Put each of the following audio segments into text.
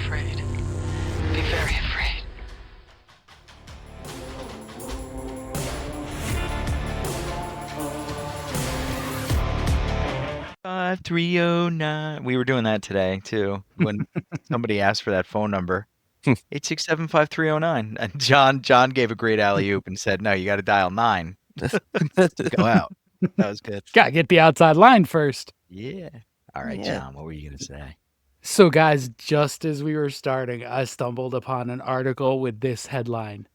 afraid. Be very afraid. Five 309. We were doing that today too. When somebody asked for that phone number, 867-5309. And John gave a great alley oop and said, "No, you got to dial 9 to go out." That was good. Gotta get the outside line first. Yeah. All right, Yeah. John. What were you gonna say? So, guys, just as we were starting, I stumbled upon an article with this headline: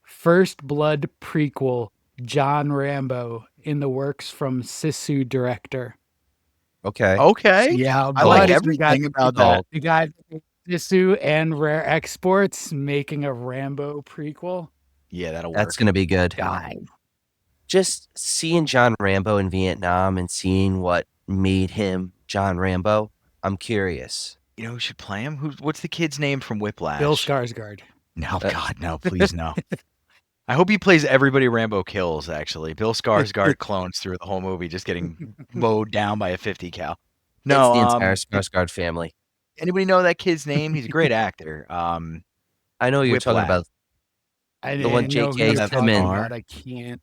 First Blood prequel, John Rambo in the works from Sisu director. Okay. Okay. Yeah, I like but everything about that. the guy Sisu and Rare Exports making a Rambo prequel. Yeah, that'll work. That's going to be good. God. Just seeing John Rambo in Vietnam and seeing what made him John Rambo, I'm curious. You know who should play him? What's the kid's name from Whiplash? Bill Skarsgård. No, God, no, please no. I hope he plays everybody Rambo kills, actually. Bill Skarsgård clones through the whole movie, just getting mowed down by a 50 cal. No, it's the entire Skarsgård family. Anybody know that kid's name? He's a great actor. I know who you're talking Whiplash. about. The one J.K. Simmons. I can't.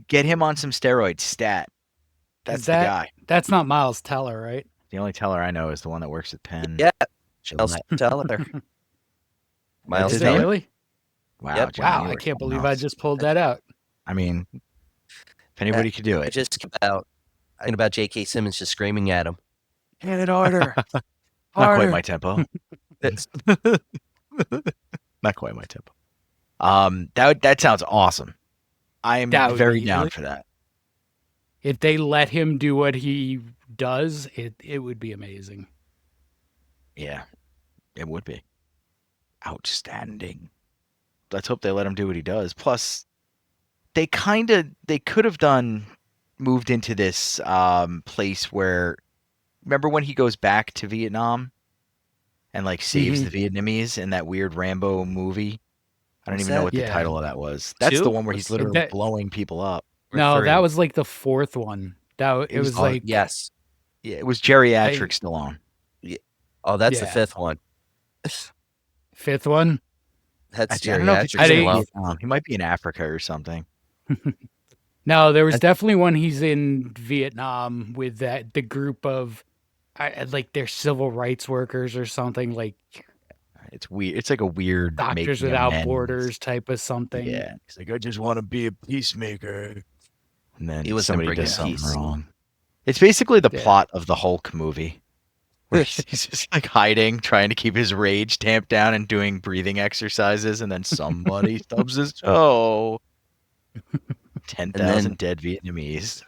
Get him on some steroids. Stat. That's the guy. That's not Miles Teller, right? The only teller I know is the one that works at Penn. Yeah. Miles Teller. Miles Is it Teller. really? Wow, Yep. John, Wow, you I were can't believe something I else. just pulled that out. I mean, if anybody could do I it. just thinking about J.K. Simmons just screaming at him. Hit it harder. Not quite my tempo. Not quite my tempo. That sounds awesome. I am That would very be down really- for that. If they let him do what he does, it would be amazing. Yeah, it would be outstanding. Let's hope they let him do what he does. Plus, they could have moved into this place where, remember when he goes back to Vietnam and like saves the Vietnamese in that weird Rambo movie? I don't What's even know that? what the Yeah. title of that was. That's Two? the one where he's What's literally that? blowing people up. No, Three. that was like the fourth one. It was like yes. Yeah, it was geriatric Stallone. Oh, that's the Yeah. fifth one. fifth one. That's I don't know if it's geriatric. I in didn't- Vietnam. He might be in Africa or something. No, there was definitely one he's in Vietnam with the group of like they're civil rights workers or something, like It's weird. It's like a weird Doctors Making Without Amends. Borders type of something. Yeah, he's like, I just want to be a peacemaker. And then He was gonna somebody bring does in something peace. wrong. It's basically the Yeah. plot of the Hulk movie. Where he's just like hiding, trying to keep his rage tamped down and doing breathing exercises, and then somebody stubs his toe. 10,000 dead Vietnamese.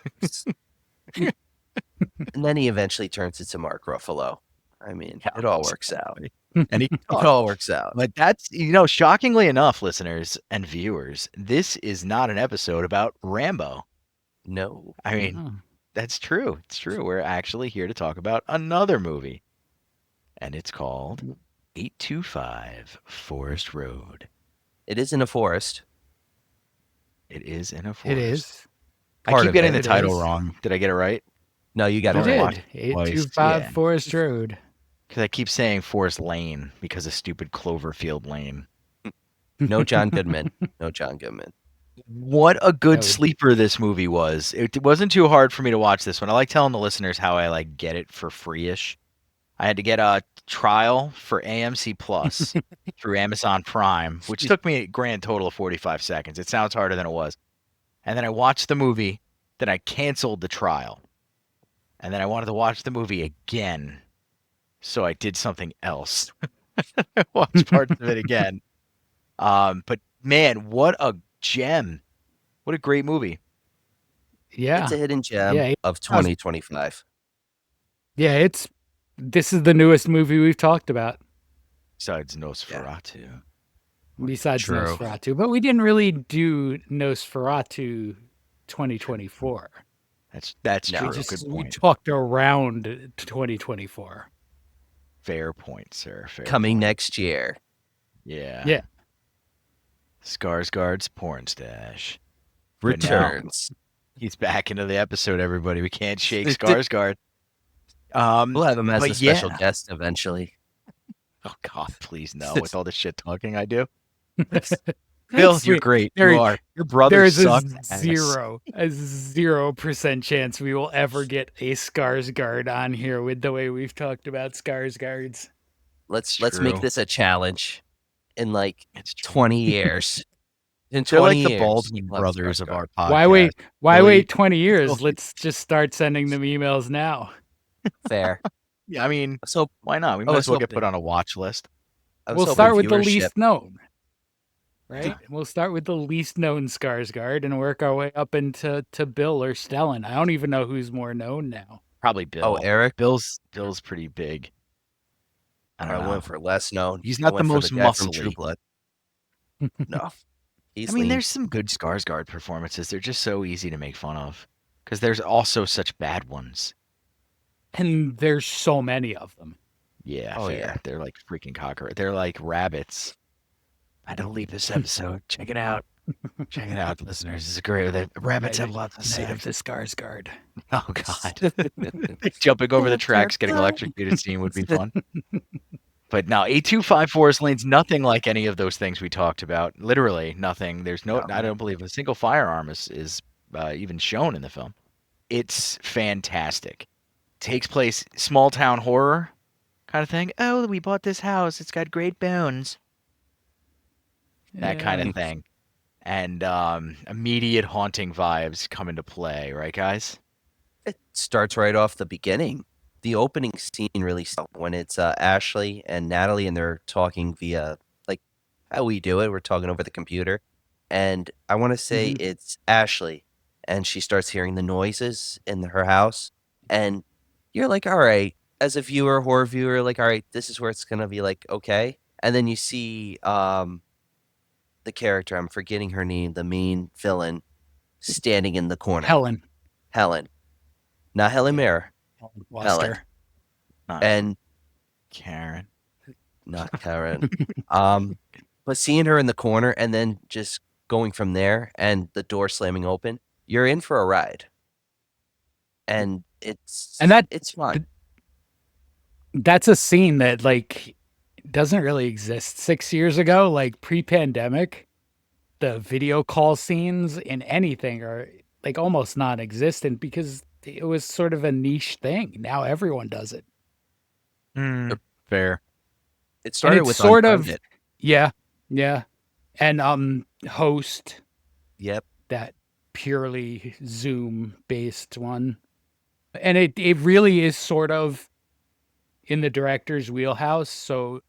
And then he eventually turns into Mark Ruffalo. I mean, it all works out. And he It all works out. But that's, shockingly enough, listeners and viewers, this is not an episode about Rambo. No. I mean, that's true. It's true. We're actually here to talk about another movie. And it's called 825 Forest Road. It is in a forest. It is in a forest. It is. I Part keep of getting it. the title is. wrong. Did I get it right? No, you got You it did. right. 825 yeah. Forest Road. Because I keep saying Forest Lane because of stupid Cloverfield Lane. No John Goodman. No John Goodman. What a good That would- sleeper this movie was. It wasn't too hard for me to watch this one. I like telling the listeners how I like get it for free-ish. I had to get a trial for AMC Plus through Amazon Prime, which took me a grand total of 45 seconds. It sounds harder than it was. And then I watched the movie, then I canceled the trial. And then I wanted to watch the movie again. So I did something else. I watched parts of it again. But man, what a gem. What a great movie. Yeah. It's a hidden gem Yeah, of 2025. Yeah, this is the newest movie we've talked about Besides Nosferatu. besides True. Nosferatu, but we didn't really do Nosferatu 2024. That's No. true. We Good we point. talked around 2024. Fair point, sir. Fair Coming point. next year. Yeah. Yeah. Skarsgård's porn stash. But now- Returns. He's back into the episode, everybody. We can't shake Skarsgård. We'll have him as but a special yeah. guest eventually. Oh God, please no! With all the shit talking I do, Bill, you're Sweet. great. There- You are. Your brother There is sucks. a 0% chance we will ever get a Skarsgård on here with the way we've talked about Skarsgårds. Let's It's make true. this a challenge in like It's true. 20 years. In 20 They're like the years, Baldwin we'll have brothers of Skarsgård. our podcast. Why wait? Why Billy, wait 20 years? Bill- Let's just start sending them emails now. Fair. Yeah, I mean, So why not? We I might was as well get hoping- put on a watch list. We'll hoping start with the viewership- least known. Right? We'll start with the least known Skarsgård and work our way up into Bill or Stellan. I don't even know who's more known now. Probably Bill. Oh, Eric. Bill's pretty big. I I don't know. went for less known. He's I not the went for most guy from muscly. True Blood. No. I He's mean, lean. there's some good Skarsgård performances. They're just so easy to make fun of because there's also such bad ones. And there's so many of them. Yeah, Oh, fair. yeah. They're like freaking cockroach. They're like rabbits. I don't leave this episode. Check it out. Check it out, listeners. This is great. The rabbits have lots to Night say. of the Skarsgård. Oh God, jumping over the tracks, getting electrocuted scene would be fun. But no, 8254 lane's nothing like any of those things we talked about. Literally nothing. There's no. No. I don't believe a single firearm is even shown in the film. It's fantastic. Takes place small town horror kind of thing. Oh, we bought this house. It's got great bones. That kind Yeah. of thing. And immediate haunting vibes come into play, right, guys? It starts right off the beginning. The opening scene really starts when it's Ashley and Natalie, and they're talking via like how we do it. We're talking over the computer, and I want to say it's Ashley, and she starts hearing the noises in her house, and you're like, all right, as a viewer, horror viewer, like, all right, this is where it's gonna be like okay, and then you see the character, I'm forgetting her name, the main villain, standing in the corner. Helen. Not Helen Mirror. Luster. Not And Karen. not Karen. But seeing her in the corner and then just going from there and the door slamming open, you're in for a ride. And it's fun. That's a scene that like doesn't really exist. 6 years ago, like pre-pandemic, the video call scenes in anything are like almost non-existent because it was sort of a niche thing. Now everyone does it. Fair. It started it's with sort of- Unfounded. Yeah. And Host, Yep. that purely Zoom based one. And it really is sort of in the director's wheelhouse. So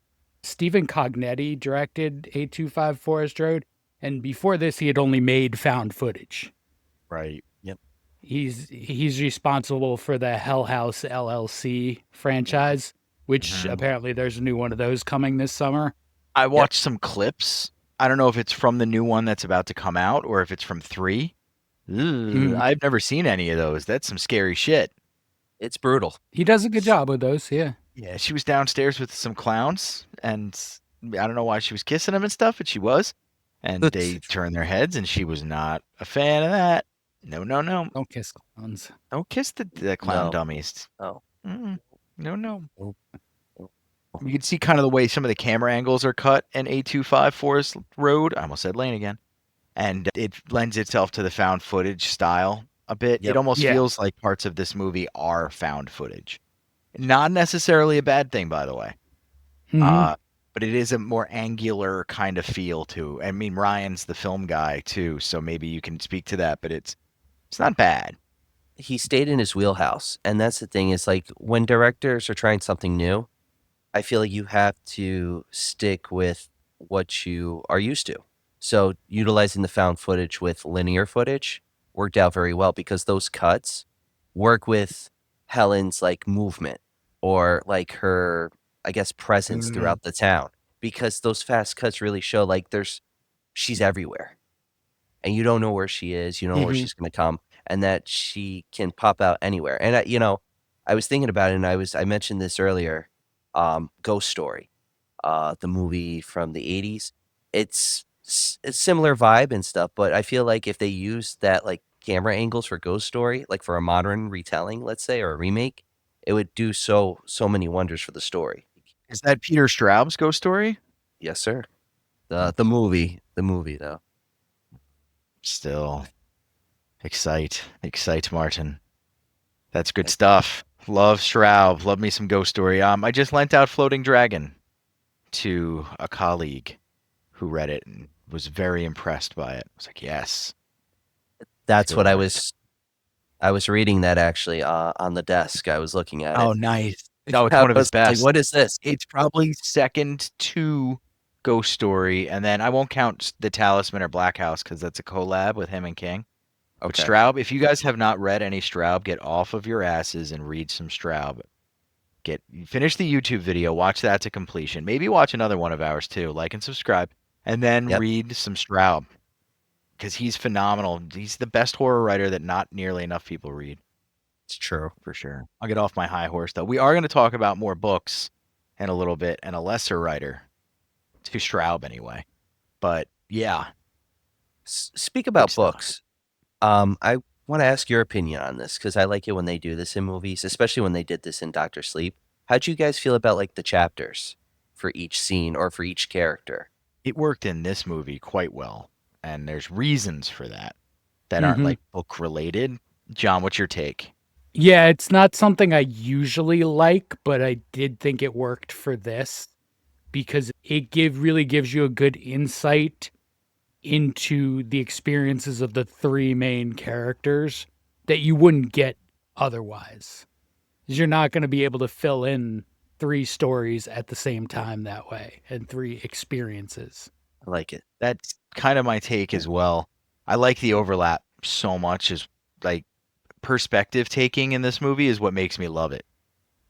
Stephen Cognetti directed 825 Forest Road, and before this he had only made found footage. Right. Yep. He's responsible for the Hell House LLC franchise, which apparently there's a new one of those coming this summer. I watched some clips. I don't know if it's from the new one that's about to come out or if it's from 3. I've never seen any of those. That's some scary shit. It's brutal. He does a good job with those, yeah. Yeah, she was downstairs with some clowns, and I don't know why she was kissing them and stuff, but she was. And they turned their heads, and she was not a fan of that. No. Don't kiss clowns. Don't kiss the clown No. dummies. Oh. No. Oh. You can see kind of the way some of the camera angles are cut in 825 Forest Road. I almost said lane again. And it lends itself to the found footage style a bit. Yep. It almost Yeah. feels like parts of this movie are found footage. Not necessarily a bad thing, by the way. But it is a more angular kind of feel to. I mean, Ryan's the film guy too, so maybe you can speak to that. But it's not bad. He stayed in his wheelhouse, and that's the thing is like when directors are trying something new, I feel like you have to stick with what you are used to. So utilizing the found footage with linear footage worked out very well because those cuts work with Helen's like movement or like her, I guess, presence throughout the town, because those fast cuts really show like she's everywhere and you don't know where she is. You don't know where she's going to come, and that she can pop out anywhere. And I was thinking about it, and I mentioned this earlier. Ghost Story, the movie from the 80s. It's a similar vibe and stuff, but I feel like if they use that like camera angles for Ghost Story, like for a modern retelling, let's say, or a remake, it would do so many wonders for the story. Is that Peter Straub's ghost story? Yes, sir. The movie though. Still, excite, Martin. That's good stuff. Love Straub. Love me some ghost story. I just lent out Floating Dragon to a colleague who read it and was very impressed by it. I was like, yes, That's good what work. I was reading that actually on the desk. I was looking at Oh, it. nice. No, it's I one of his was like, best. what is this? It's probably second to Ghost Story, and then I won't count The Talisman or Black House because that's a collab with him and King. But Okay. Straub, if you guys have not read any Straub, get off of your asses and read some Straub. Finish the YouTube video, watch that to completion. Maybe watch another one of ours too. Like and subscribe, and then Yep. read some Straub because he's phenomenal. He's the best horror writer that not nearly enough people read. It's true. For sure. I'll get off my high horse though. We are going to talk about more books in a little bit and a lesser writer to Straub anyway. But yeah, Speak good about stuff. books. I want to ask your opinion on this because I like it when they do this in movies, especially when they did this in Doctor Sleep. How'd you guys feel about like the chapters for each scene or for each character? It worked in this movie quite well, and there's reasons for that aren't like book related. John, what's your take? Yeah, it's not something I usually like, but I did think it worked for this because it really gives you a good insight into the experiences of the three main characters that you wouldn't get otherwise. 'Cause you're not going to be able to fill in three stories at the same time that way and three experiences. I like it. That's kind of my take as well. I like the overlap so much as like perspective taking in this movie is what makes me love it.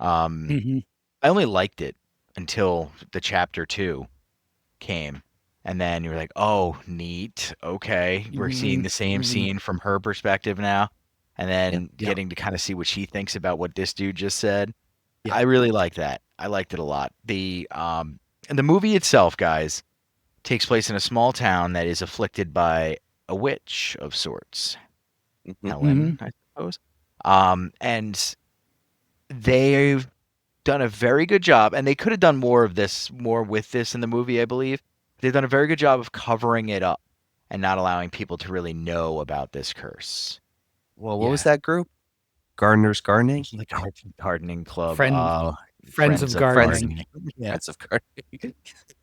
Mhm. I only liked it until the chapter 2 came. And then you were like, oh, neat. Okay. We're seeing the same scene from her perspective now. And then Yeah. getting to kind of see what she thinks about what this dude just said. Yeah. I really like that. I liked it a lot. And the movie itself, guys, takes place in a small town that is afflicted by a witch of sorts. Mhm. Helen, I suppose. And they've done a very good job, and they could have done more with this in the movie, I believe. They've done a very good job of covering it up and not allowing people to really know about this curse. Well, what was that group? Gardener's Gardening? The gardening club. Friends of Gardening. Yeah. Friends of Gardening.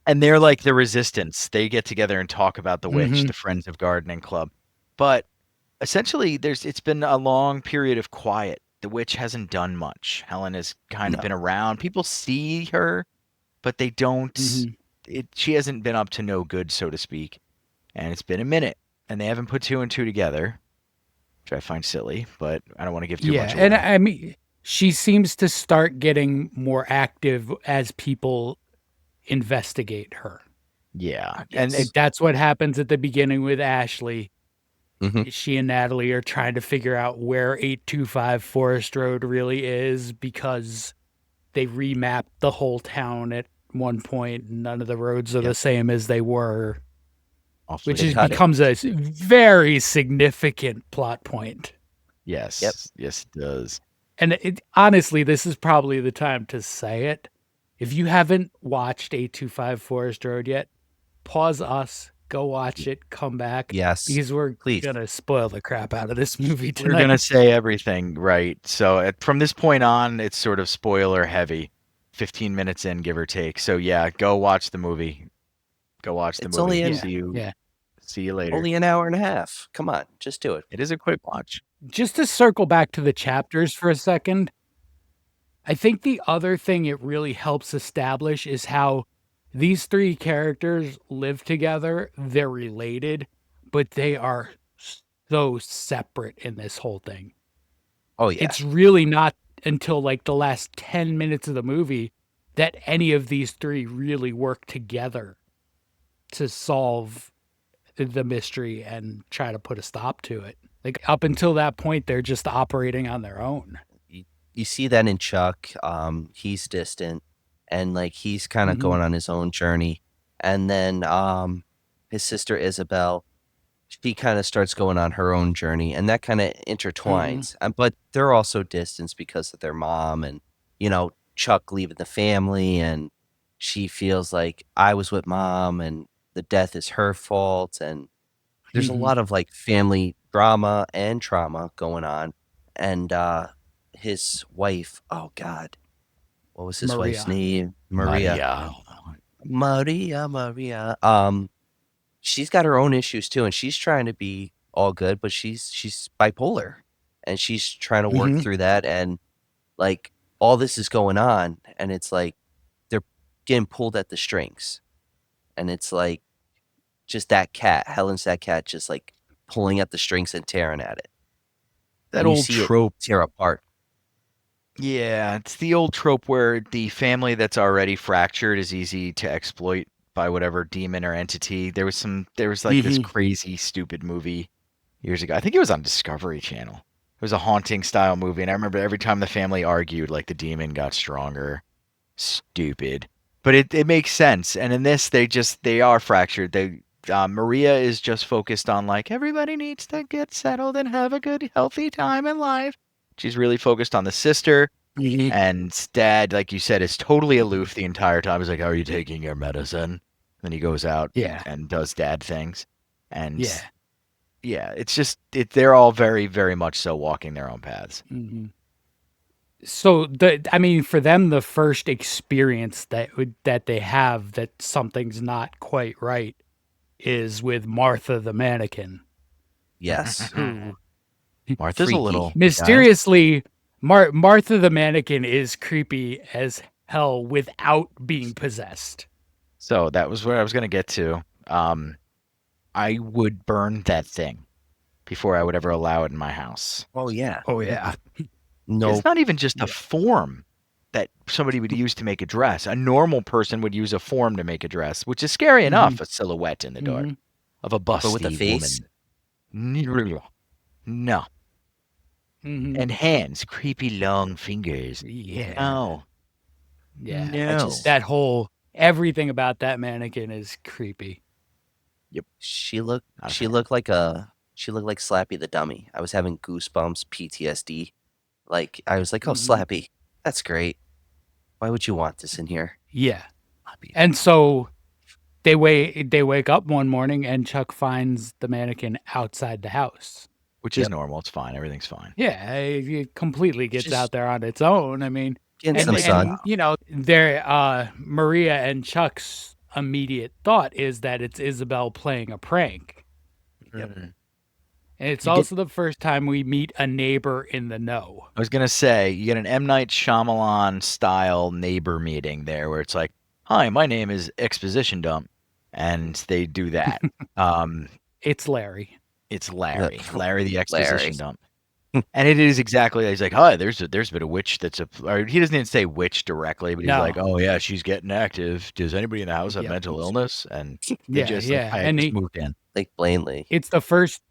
And they're like the resistance. They get together and talk about the witch, Mhm. the Friends of Gardening Club. But essentially, it's been a long period of quiet. The witch hasn't done much. Helen has kind of been around. People see her, but they don't. Mhm. She hasn't been up to no good, so to speak. And it's been a minute, and they haven't put 2 and 2 together, which I find silly. But I don't want to give too much away. And I mean, she seems to start getting more active as people investigate her. Yeah, Yes. And that's what happens at the beginning with Ashley. Mhm. She and Natalie are trying to figure out where 825 Forest Road really is because they remapped the whole town at one point. And none of the roads are the same as they were, which becomes a very significant plot point. Yes. Yep. Yes, it does. And honestly, this is probably the time to say it. If you haven't watched 825 Forest Road yet, pause us, go watch it, come back. Yes. Because we're Please. going to spoil the crap out of this movie tonight. We're going to say everything, right? So from this point on, it's sort of spoiler heavy. 15 minutes in, give or take. So yeah, go watch the movie. Go watch the It's movie. only See you later. Only an hour and a half. Come on, just do it. It is a quick watch. Just to circle back to the chapters for a second, I think the other thing it really helps establish is how these three characters live together. They're related, but they are so separate in this whole thing. Oh, yeah. It's really not until like the last 10 minutes of the movie that any of these three really work together to solve the mystery and try to put a stop to it. Like up until that point, they're just operating on their own. You see that in Chuck. He's distant and like he's kind of going on his own journey. And then his sister Isabel, she kind of starts going on her own journey, and that kind of intertwines. But they're also distanced because of their mom and, you know, Chuck leaving the family and she feels like I was with mom and the death is her fault, and there's a lot of like family drama and trauma going on. And his wife, oh God, what was his wife's Maria. name? Maria. She's got her own issues too, and she's trying to be all good, but she's bipolar, and she's trying to work through that, and like all this is going on, and it's like they're getting pulled at the strings, and it's like just Helen's that cat, just like pulling at the strings and tearing at it. That And you old see it trope. tear apart. Yeah, it's the old trope where the family that's already fractured is easy to exploit by whatever demon or entity. There was like this crazy stupid movie years ago. I think it was on Discovery Channel. It was a haunting style movie, and I remember every time the family argued, like the demon got stronger. Stupid. But it makes sense. And in this they are fractured. Maria is just focused on like everybody needs to get settled and have a good healthy time in life. She's really focused on the sister. And dad, like you said, is totally aloof the entire time. He's like, "Are you taking your medicine?" Then he goes out and does dad things. And it's just they're all very, very much so walking their own paths. So for them, the first experience that they have that something's not quite right is with Martha the mannequin. Yes. Martha's Freaky. a little Mysteriously, Martha the mannequin is creepy as hell without being possessed. So that was where I was going to get to. I would burn that thing before I would ever allow it in my house. Oh yeah. Oh yeah. No. It's not even just a form that somebody would use to make a dress. A normal person would use a form to make a dress, which is scary enough, a silhouette in the dark of a busty But with a face? woman. No. And hands, creepy long fingers. Yeah. No. Yeah. No. Everything about that mannequin is creepy. Yep. She looked like Slappy the dummy. I was having goosebumps, PTSD. Like I was like, "Oh, Slappy, that's great. Why would you want this in here?" Yeah. And so they wake up one morning and Chuck finds the mannequin outside the house. Which is normal. It's fine. Everything's fine. Yeah, it completely gets out there on its own. I mean, Getting some sun. Maria and Chuck's immediate thought is that it's Isabel playing a prank. And it's also the first time we meet a neighbor in the know. I was going to say, you get an M. Night Shyamalan style neighbor meeting there where it's like, "Hi, my name is Exposition Dump." And they do that. It's Larry. It's Larry. Larry the Exposition Dump. And it is exactly, he's like, "Hi, there's been a witch or he doesn't even say witch directly, but he's like, "Oh yeah, she's getting active. Does anybody in the house have mental illness?" And they just moved in. Like plainly. It's the first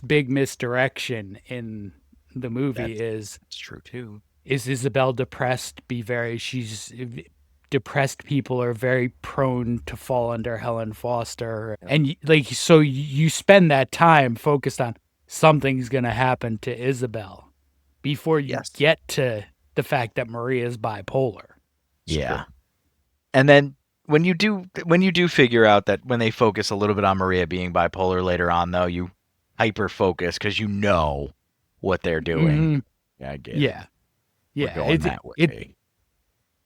big misdirection in the movie It's true too. Is Isabel depressed? Depressed people are very prone to fall under Helen Foster. And so you spend that time focused on something's going to happen to Isabel before you get to the fact that Maria's bipolar. Yeah. And then when you do figure out that when they focus a little bit on Maria being bipolar later on, though, you hyper focus because you know what they're doing. Yeah, I get it. Yeah. We're going that way.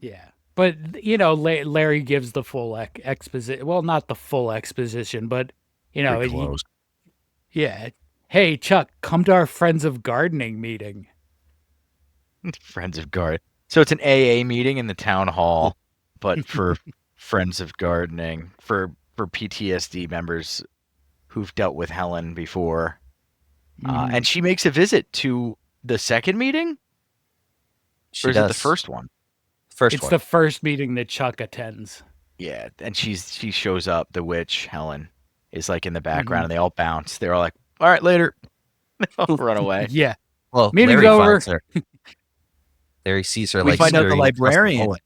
Yeah. But, Larry gives the full exposition. Well, not the full exposition, but, Close. Hey, Chuck, come to our Friends of Gardening meeting. Friends of Gardening. So it's an AA meeting in the town hall, but for Friends of Gardening, for PTSD members who've dealt with Helen before. And she makes a visit to the second meeting? Or is it the first one? It's the first meeting that Chuck attends. Yeah, and she shows up. The witch, Helen, is like in the background, and they all bounce. They're all like, "All right, later." They all run away. Yeah. Well, meeting's Larry over. finds her. Larry sees her. We find out the scurrying across librarian. hallway.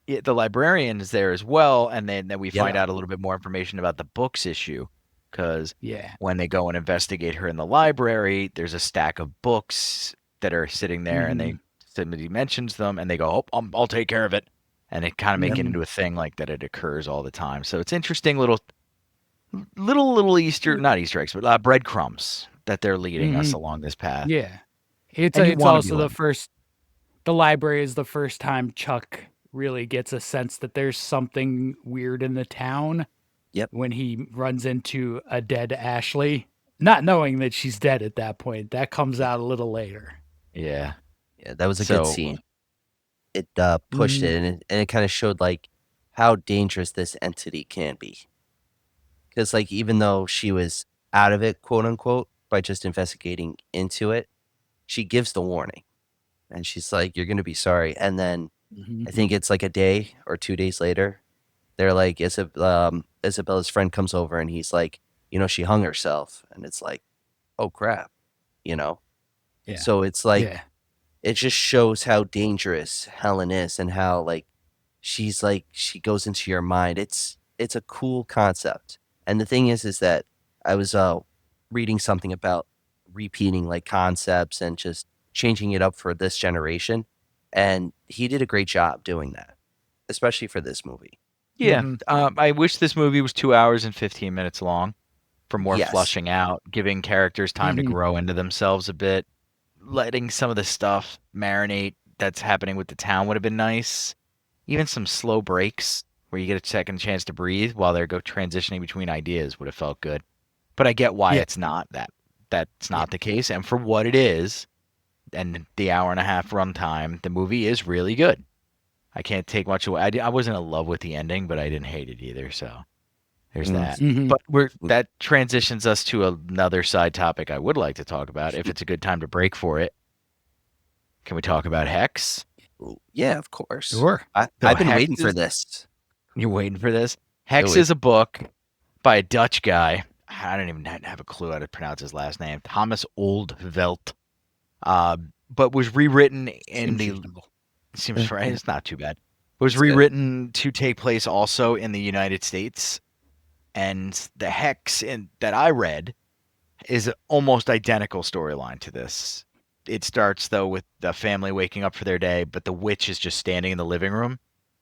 Yeah, the librarian is there as well, and then we find out a little bit more information about the books issue, because when they go and investigate her in the library, there's a stack of books that are sitting there, and somebody mentions them, and they go, "Oh, I'll take care of it." and it kind of make it into a thing like that. It occurs all the time. So it's interesting little not Easter eggs, but breadcrumbs that they're leading us along this path. Yeah. It's And you it's wanna be also the learning. first the library is the first time Chuck really gets a sense that there's something weird in the town. Yep. When he runs into a dead Ashley, not knowing that she's dead at that point. That comes out a little later. Yeah. Yeah, that was a good So scene. It pushed it, and it kind of showed like how dangerous this entity can be. Because like even though she was out of it, quote unquote, by just investigating into it, she gives the warning, and she's like, "You're gonna be sorry." And then I think it's like a day or 2 days later, they're like, Isabella's friend comes over, and he's like, she hung herself, and it's like, oh crap, you know. Yeah. So it's like Yeah. it just shows how dangerous Helen is, and how like she goes into your mind. It's a cool concept. And the thing is that I was reading something about repeating like concepts and just changing it up for this generation, and he did a great job doing that, especially for this movie. yeah, I wish this movie was 2 hours and 15 minutes long for more Yes. flushing out, giving characters time to grow into themselves a bit, letting some of the stuff marinate that's happening with the town would have been nice. Even some slow breaks where you get a second chance to breathe while they're transitioning between ideas would have felt good. But I get why Yeah. it's not that's not the case. And for what it is, and the hour and a half runtime, the movie is really good. I can't take much away. I wasn't in love with the ending, but I didn't hate it either. So there's that. But that transitions us to another side topic I would like to talk about if it's a good time to break for it. Can we talk about Hex? Yeah, of course. Sure. I've been waiting for this. You're waiting for this? Hex is a book by a Dutch guy. I don't even have a clue how to pronounce his last name. Thomas Oldvelt. But was rewritten in seems right. It's not too bad. Was rewritten to take place also in the United States. And the Hex that I read is an almost identical storyline to this. It starts, though, with the family waking up for their day, but the witch is just standing in the living room,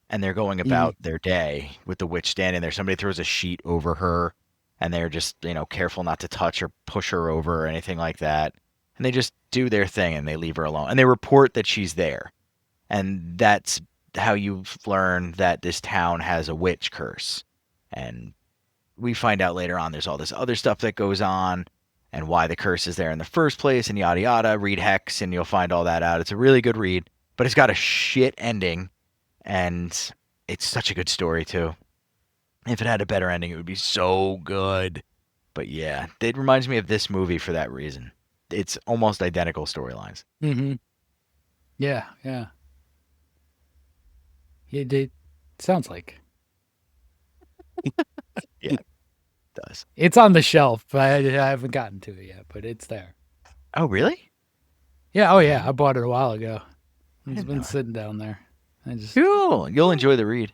and they're going about their day with the witch standing there. Somebody throws a sheet over her, and they're just, careful not to touch or push her over or anything like that. And they just do their thing, and they leave her alone. And they report that she's there. And that's how you learn that this town has a witch curse. And we find out later on there's all this other stuff that goes on and why the curse is there in the first place and yada yada. Read Hex and you'll find all that out. It's a really good read, but it's got a shit ending, and it's such a good story too. If it had a better ending, it would be so good. But yeah, it reminds me of this movie for that reason. It's almost identical storylines. Yeah. It sounds like. Yeah, it does. It's on the shelf. I haven't gotten to it yet, but it's there. Oh, really? Yeah. Oh, yeah. I bought it a while ago. It's been sitting down there. Cool. You'll enjoy the read.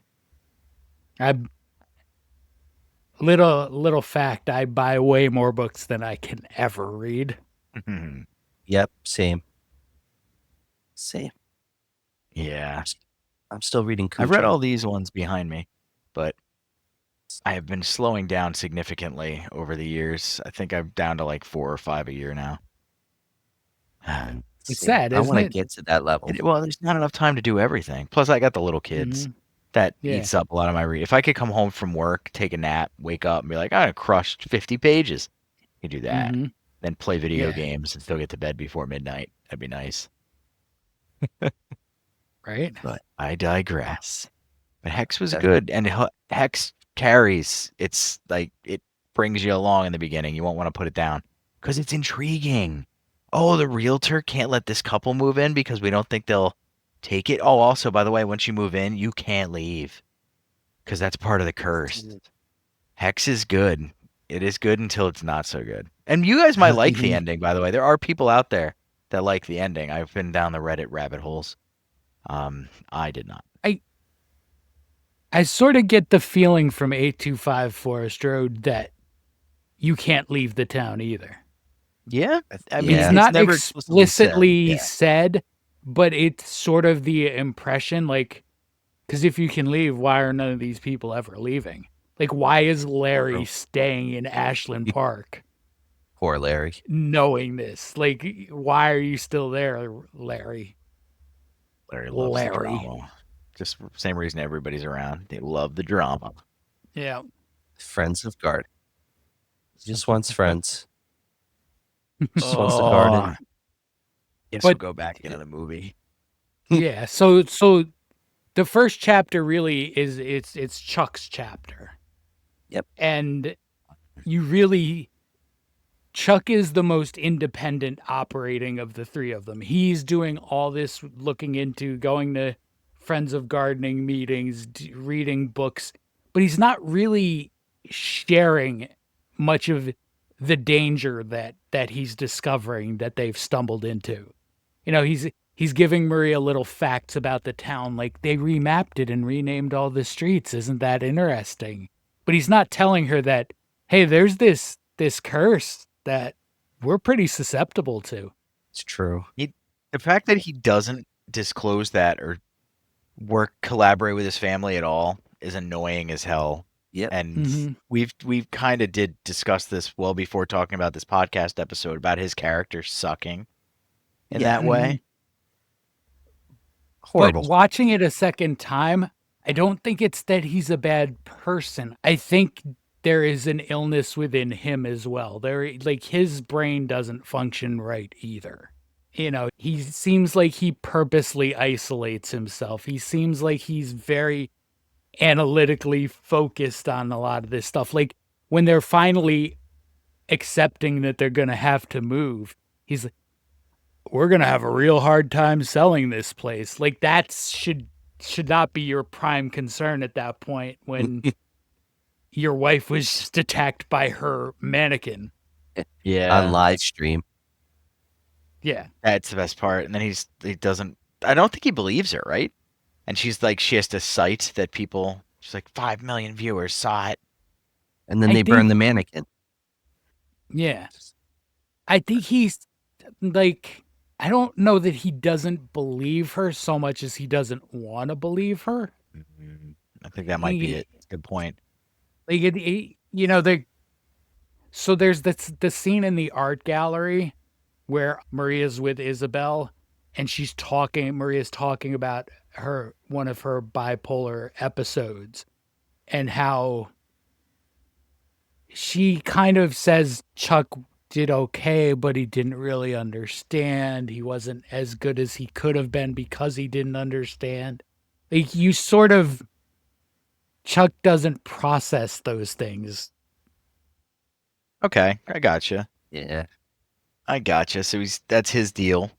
Little fact, I buy way more books than I can ever read. Yep, same. Yeah. I'm still reading Cujo. I've read all these ones behind me, but I have been slowing down significantly over the years. I think I'm down to like 4 or 5 a year now. It's sad, I isn't want to it? get to that level. Well, there's not enough time to do everything. Plus, I got the little kids. That eats up a lot of my read. If I could come home from work, take a nap, wake up, and be like, I crushed 50 pages. You do that. Then play video games and still get to bed before midnight. That'd be nice. Right? But I digress. But Hex was good. And Hex carries. It's like, it brings you along in the beginning. You won't want to put it down because it's intriguing. Oh, the realtor can't let this couple move in because we don't think they'll take it. Oh, also, by the way, once you move in, you can't leave because that's part of the curse. Hex is good. It is good until it's not so good. And you guys might like the ending, by the way. There are people out there that like the ending. I've been down the Reddit rabbit holes. I did not. I sort of get the feeling from 825 Forest Road that you can't leave the town either. Yeah? I mean, it's not never explicitly said, but it's sort of the impression, like, Because if you can leave, why are none of these people ever leaving? Like, why is Larry True. staying in Ashland Park Poor Larry. knowing this? Like, why are you still there, Larry? Larry loves the Larry. drama. Just same reason everybody's around. They love the drama. Yeah. Friends of garden. He just wants friends. Just wants the Oh, garden. Guess But- we'll go back into the movie. Yeah. So the first chapter really is it's Chuck's chapter. Yep. And Chuck is the most independent operating of the three of them. He's doing all this looking into going to Friends of Gardening meetings, reading books, but he's not really sharing much of the danger that he's discovering that they've stumbled into. You know, he's giving Maria little facts about the town, like they remapped it and renamed all the streets. Isn't that interesting? But he's not telling her that, hey, there's this curse that we're pretty susceptible to. It's true. The fact that he doesn't disclose that or collaborate with his family at all is annoying as hell. Yep. And Mhm. we've kind of did discuss this well before talking about this podcast episode about his character sucking in Yeah. that way. Horrible. But watching it a second time, I don't think it's that he's a bad person. I think there is an illness within him as well. Like his brain doesn't function right either. You know, he seems like he purposely isolates himself. He seems like he's very analytically focused on a lot of this stuff. Like when they're finally accepting that they're going to have to move, he's like, we're going to have a real hard time selling this place. Like that should not be your prime concern at that point when your wife was just attacked by her mannequin. Yeah. On live stream. Yeah. That's the best part. And then he doesn't, I don't think he believes her, right? And she's like, she has to cite that she's like, 5 million viewers saw it. And then I they burn think- the mannequin. Yeah. I think he's like, I don't know that he doesn't believe her so much as he doesn't want to believe her. I think that might be He- it. Good point. Like, so there's the scene in the art gallery where Maria's with Isabel and Maria's talking about one of her bipolar episodes and how she kind of says Chuck did okay, but he didn't really understand. He wasn't as good as he could have been because he didn't understand. Like Chuck doesn't process those things. Okay, I gotcha. Yeah. I gotcha. So that's his deal,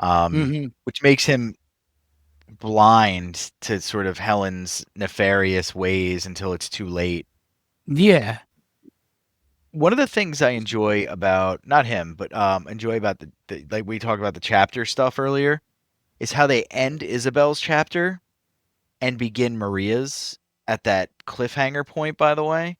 Mhm. which makes him blind to sort of Helen's nefarious ways until it's too late. Yeah. One of the things I enjoy about not him, but enjoy about the like we talked about the chapter stuff earlier, is how they end Isabel's chapter and begin Maria's at that cliffhanger point. By the way,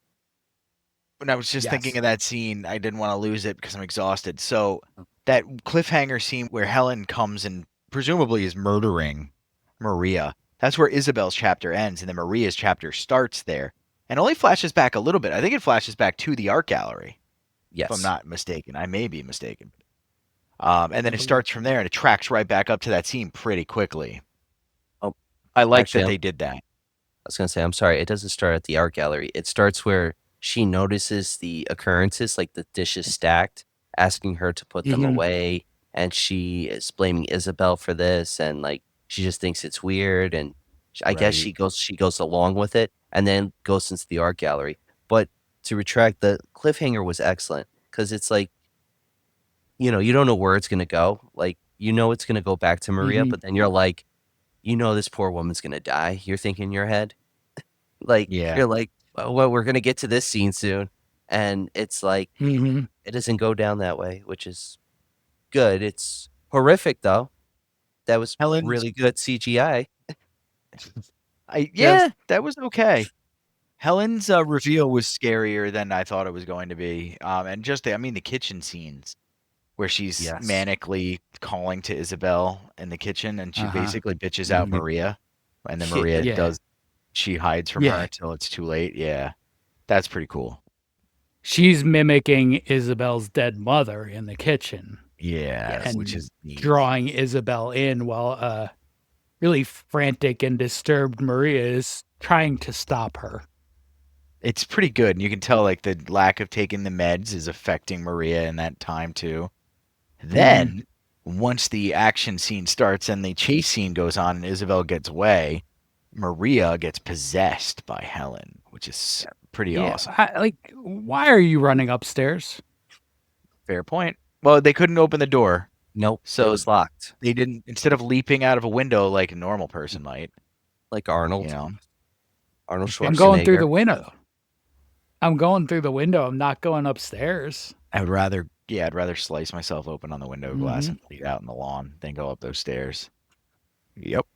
when I was just Yes. thinking of that scene, I didn't want to lose it because I'm exhausted. So that cliffhanger scene where Helen comes and presumably is murdering Maria, that's where Isabel's chapter ends, and then Maria's chapter starts there. And only flashes back a little bit. I think it flashes back to the art gallery, Yes. if I'm not mistaken. I may be mistaken. And then it starts from there, and it tracks right back up to that scene pretty quickly. Oh, I like actually, that they did that. I was going to say, I'm sorry. It doesn't start at the art gallery. It starts where she notices the occurrences, like the dishes stacked, asking her to put them Mhm. away. And she is blaming Isabel for this. And like, she just thinks it's weird. And I guess she goes along with it and then goes into the art gallery. But to retract, the cliffhanger was excellent because it's like, you don't know where it's going to go. Like, it's going to go back to Maria, Mhm. but then you're like, this poor woman's going to die. You're thinking in your head. Like, Yeah. you're like, well, we're going to get to this scene soon. And it's like, Mhm. it doesn't go down that way, which is good. It's horrific, though. That was Helen's- really good CGI. Yeah, that was okay. Helen's reveal was scarier than I thought it was going to be. And just the kitchen scenes where she's Yes. manically calling to Isabel in the kitchen and she Uh-huh. basically bitches out Mhm. Maria. and then Maria Yeah. she hides from her Yeah. until it's too late. Yeah, that's pretty cool. She's mimicking Isabel's dead mother in the kitchen Yeah, Yes. which and is neat. drawing Isabel in while really frantic and disturbed Maria is trying to stop her. It's pretty good, and you can tell like the lack of taking the meds is affecting Maria in that time too. Then, once the action scene starts and the chase scene goes on and Isabel gets away, Maria gets possessed by Helen, which is pretty awesome. Why are you running upstairs? Fair point. Well, they couldn't open the door, Nope. so it was locked. they didn't. Instead of leaping out of a window like a normal person might, Like Arnold. you know. Arnold Schwarzenegger. I'm going through the window. I'm going through the window. I'm not going upstairs. I'd rather slice myself open on the window glass and bleed out in the lawn than go up those stairs. Yep.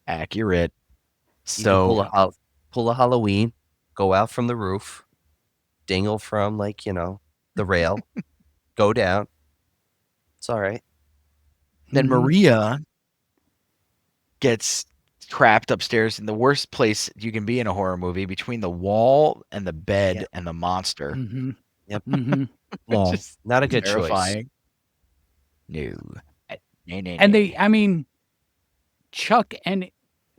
Accurate. You can So pull a Halloween, go out from the roof, dingle from the rail, go down. It's all right. then Mhm. Maria gets trapped upstairs in the worst place you can be in a horror movie, between the wall and the bed Yep. and the monster. Mhm. Yep. Mhm. Yeah, Just not a good choice. terrifying. No. And Chuck and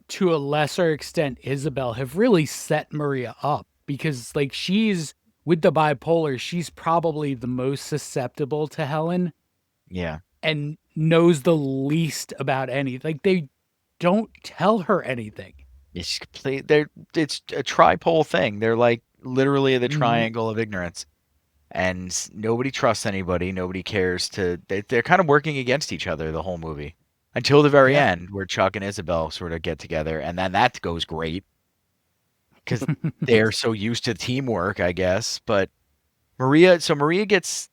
to a lesser extent Isabel have really set Maria up because like she's with the bipolar, she's probably the most susceptible to Helen Yeah. and knows the least about like they don't tell her anything. It's it's a tripole thing. They're like literally the Mhm. triangle of ignorance. And nobody trusts anybody. Nobody cares they're kind of working against each other the whole movie. Until the very Yeah. end, where Chuck and Isabel sort of get together, and then that goes great. Because they're so used to teamwork, I guess. But Maria gets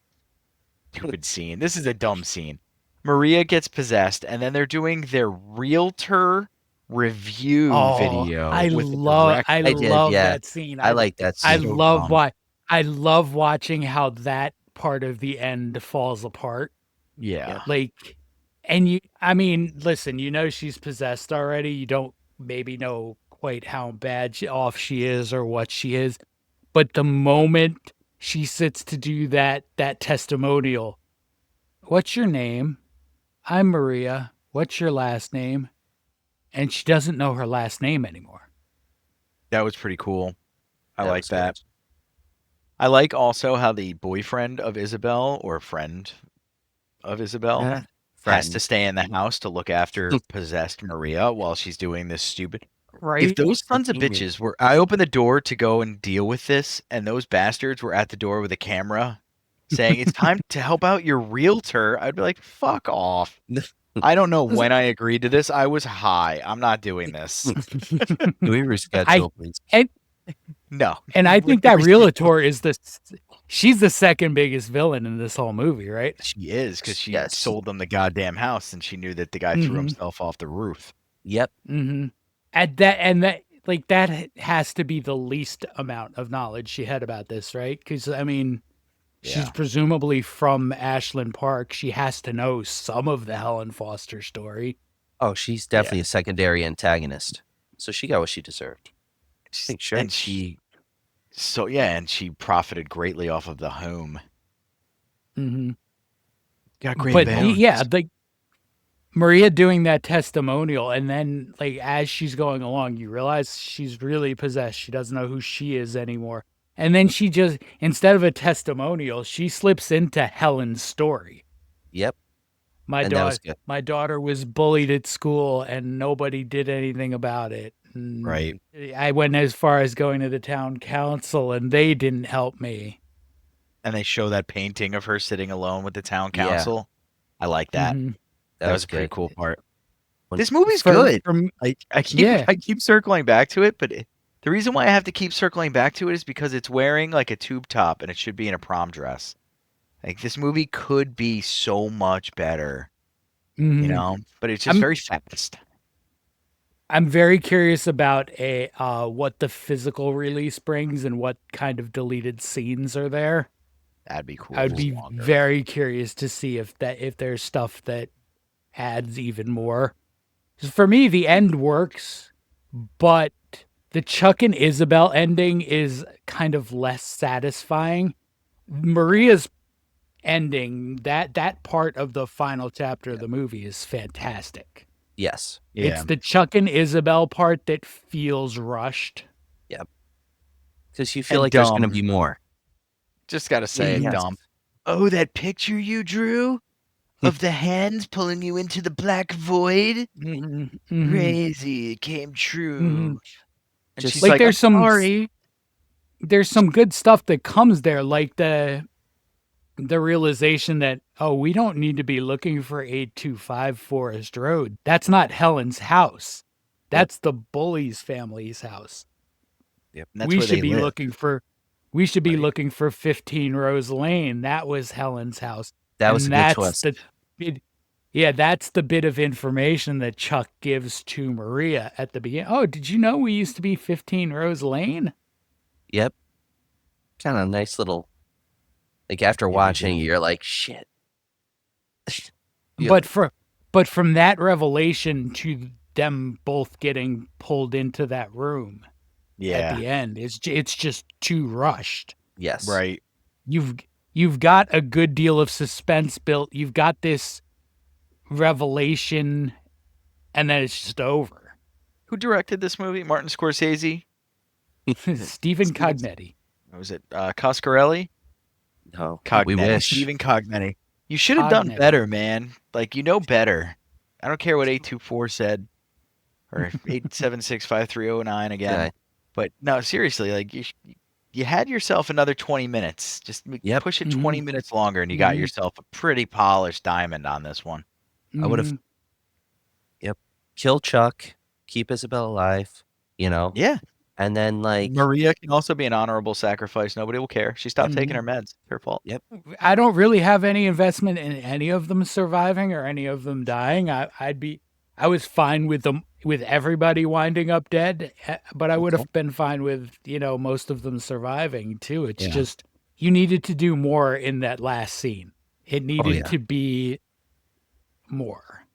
stupid scene. This is a dumb scene. Maria gets possessed, and then they're doing their realtor review video I with the love director. I I did, love yeah. that scene. I like that I scene. So love dumb. why I love watching how that part of the end falls apart. Yeah. Like, and I mean, listen, she's possessed already. You don't maybe know quite how bad off she is or what she is. But the moment she sits to do that testimonial, what's your name? I'm Maria. What's your last name? And she doesn't know her last name anymore. That was pretty cool. I That like was that. good. I like also how the boyfriend of Isabel, or friend of Isabel, has Friend. to stay in the house to look after possessed Maria while she's doing this stupid. If Right? those sons of Genius. bitches were, I opened the door to go and deal with this, and those bastards were at the door with a camera saying, "It's time to help out your realtor," I'd be like, "Fuck off." I don't know when I agreed to this. I was high. I'm not doing this. Can we reschedule, please? No. And I think that realtor is she's the second biggest villain in this whole movie, right? She is, because she Yes. sold them the goddamn house, and she knew that the guy threw Mhm. himself off the roof. Yep. Mm-hmm. That has to be the least amount of knowledge she had about this, right? Because I mean, she's Yeah. presumably from Ashland Park. She has to know some of the Helen Foster story. Oh, she's definitely a secondary antagonist. So she got what she deserved. think sure. And she profited greatly off of the home. Mm-hmm. Got great But balance. like Maria doing that testimonial, and then like as she's going along, you realize she's really possessed. She doesn't know who she is anymore. And then she just, instead of a testimonial, she slips into Helen's story. Yep. My And that was good. My daughter was bullied at school and nobody did anything about it. And Right. I went as far as going to the town council and they didn't help me. And they show that painting of her sitting alone with the town Yeah. council. I like that. Mhm. That was a pretty good. cool part. When- This movie's For- good. from- I keep Yeah. I keep circling back to it, but the reason why I have to keep circling back to it is because it's wearing like a tube top and it should be in a prom dress. Like this movie could be so much better, Mhm. you know, but it's just I'm- very fast. I'm very curious about what the physical release brings and what kind of deleted scenes are there. That'd be cool. I if would it be was longer. very curious to see if there's stuff that adds even more. For me, the end works, but the Chuck and Isabel ending is kind of less satisfying. Maria's ending, that part of the final chapter of the movie is fantastic. Yes. Yeah. It's the Chuck and Isabel part that feels rushed. Because you feel And like there's going to dumb. be more. Just gotta say, Mhm. dumb. Oh, that picture you drew of the hands pulling you into the black void? Mhm, mhm, Crazy. It came true. mhm. And Just- she's Like, like, there's I'm some- sorry. There's some good stuff that comes there, like the realization that, oh, we don't need to be looking for 825 Forest Road. That's not Helen's house. That's the Bully's family's house. Yep. And that's we where should they be live. looking for 15 Rose Lane. That was Helen's house. That was a good that's twist. that's the bit of information that Chuck gives to Maria at the beginning. Oh, did you know we used to be 15 Rose Lane? Yep. Kind of nice little. Like after Yeah, they watching, do. you're like, shit. Yeah. But from that revelation to them both getting pulled into that room at Yeah. the end, it's just too rushed. Yes. Right. You've got a good deal of suspense built. You've got this revelation, and then it's just over. Who directed this movie? Martin Scorsese? Stephen Cognetti. Or was it Coscarelli? No. Cognetti. We wish. Stephen Cognetti. You should have done Cognetti. better, man. Like, you know better. I don't care what 824 said. Or 8765309 again. Yeah. But no, seriously, like you had yourself another 20 minutes. Just Yep. push it 20 minutes longer, and you got Mhm. yourself a pretty polished diamond on this one. I would've- Mhm. Kill Chuck, keep Isabel alive, you know? Yeah. And then, like, Maria can also be an honorable sacrifice. Nobody will care. She stopped taking her meds. It's her fault. I don't really have any investment in any of them surviving or any of them dying. I was fine with everybody winding up dead, but I would have been fine with, most of them surviving too. It's Yeah. just, you needed to do more in that last scene. It needed yeah. to be more.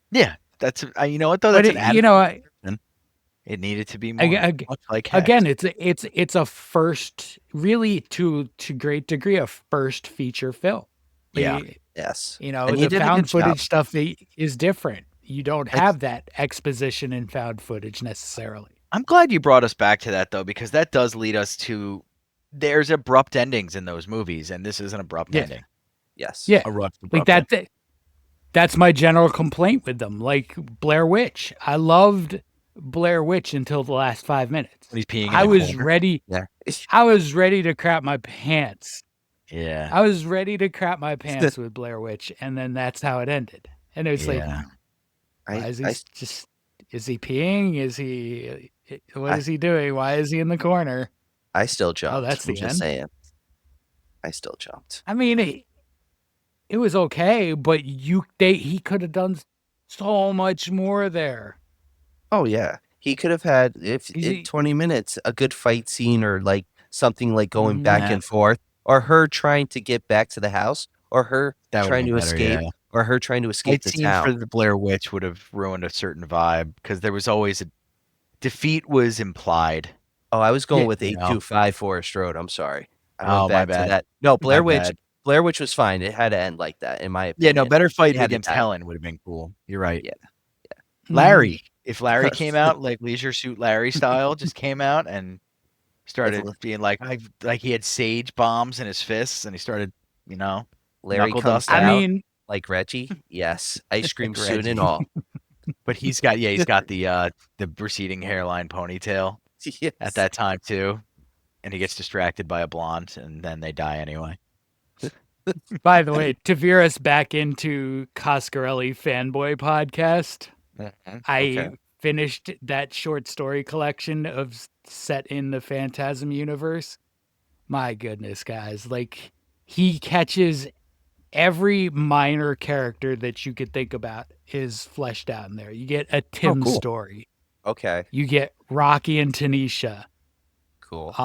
Yeah. That's you know what though? But That's an it needed to be more. Ag- Much like Hex. again, it's a first, really to great degree, a first feature film. Yeah. yes. You know, And he the did a found good job. footage stuff is different. You don't It's- have that exposition in found footage necessarily. I'm glad you brought us back to that though, because that does lead us to there's abrupt endings in those movies, and this is an abrupt Yeah. ending. Yes. Yeah, Abrupt like that's my general complaint with them. Like Blair Witch, I loved Blair Witch until the last 5 minutes. When he's peeing in I the was corner. ready. Yeah. I was ready to crap my pants. Yeah. I was ready to crap my pants with Blair Witch, and then that's how it ended. And it was like, Yeah. why is he I- is he peeing? What is he doing? Why is he in the corner? I still jumped. that's the I'm just end? saying. I still jumped. I mean, it was okay, but he could have done so much more there. Oh yeah, he could have had He- in 20 minutes a good fight scene, or like something like going back Yeah. and forth, or her trying to get back to the house, or her That would've trying been to better, escape, yeah. or her trying to escape Fight the scene town. for the Blair Witch would have ruined a certain vibe because there was always a defeat was implied. Oh, I was going Yeah, with you know. 825 Forest Road. I'm sorry. I Oh, went my back to bad. that. No, Blair My Witch. bad. Blair Witch was fine. It had to end like that, in my Yeah, opinion. no, better fight It had to against die. Helen would have been cool. You're right. Yeah. Larry. If Larry came out like Leisure Suit Larry style, just came out and started With- being like he had sage bombs in his fists, and he started, Larry knuckle comes dust out I mean, like Reggie. Yes, ice cream Like soon Reggie. and all. but he's got the receding hairline ponytail Yes. at that time too, and he gets distracted by a blonde, and then they die anyway. by the way, to veer us back into Coscarelli fanboy podcast, I Okay. finished that short story collection set in the Phantasm universe. My goodness, guys. Like, he catches every minor character that you could think about is fleshed out in there. You get a Tim cool. story. Okay. You get Rocky and Tanisha. Cool.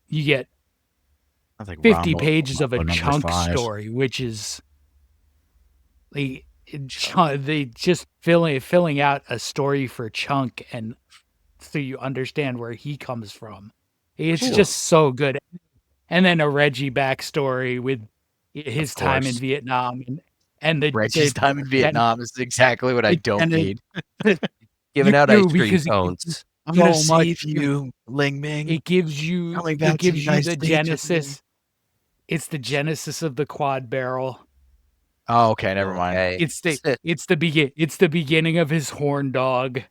You get I was like 50 Rambo- pages of a Rambo number chunk 5. story, which is like, They just filling out a story for Chunk, and so you understand where he comes from. It's Cool. just so good. And then a Reggie backstory with his time in course. Vietnam, and Reggie's time in Gen- Vietnam is exactly what I don't and it- need. Giving you out ice do, cream because cones. I'm gonna so much. save you, Ling Ming. It gives you Coming back to the the United States with me. genesis. It's the genesis of the quad barrel. Oh, okay, never mind. Okay. It's the beginning of his horn dog.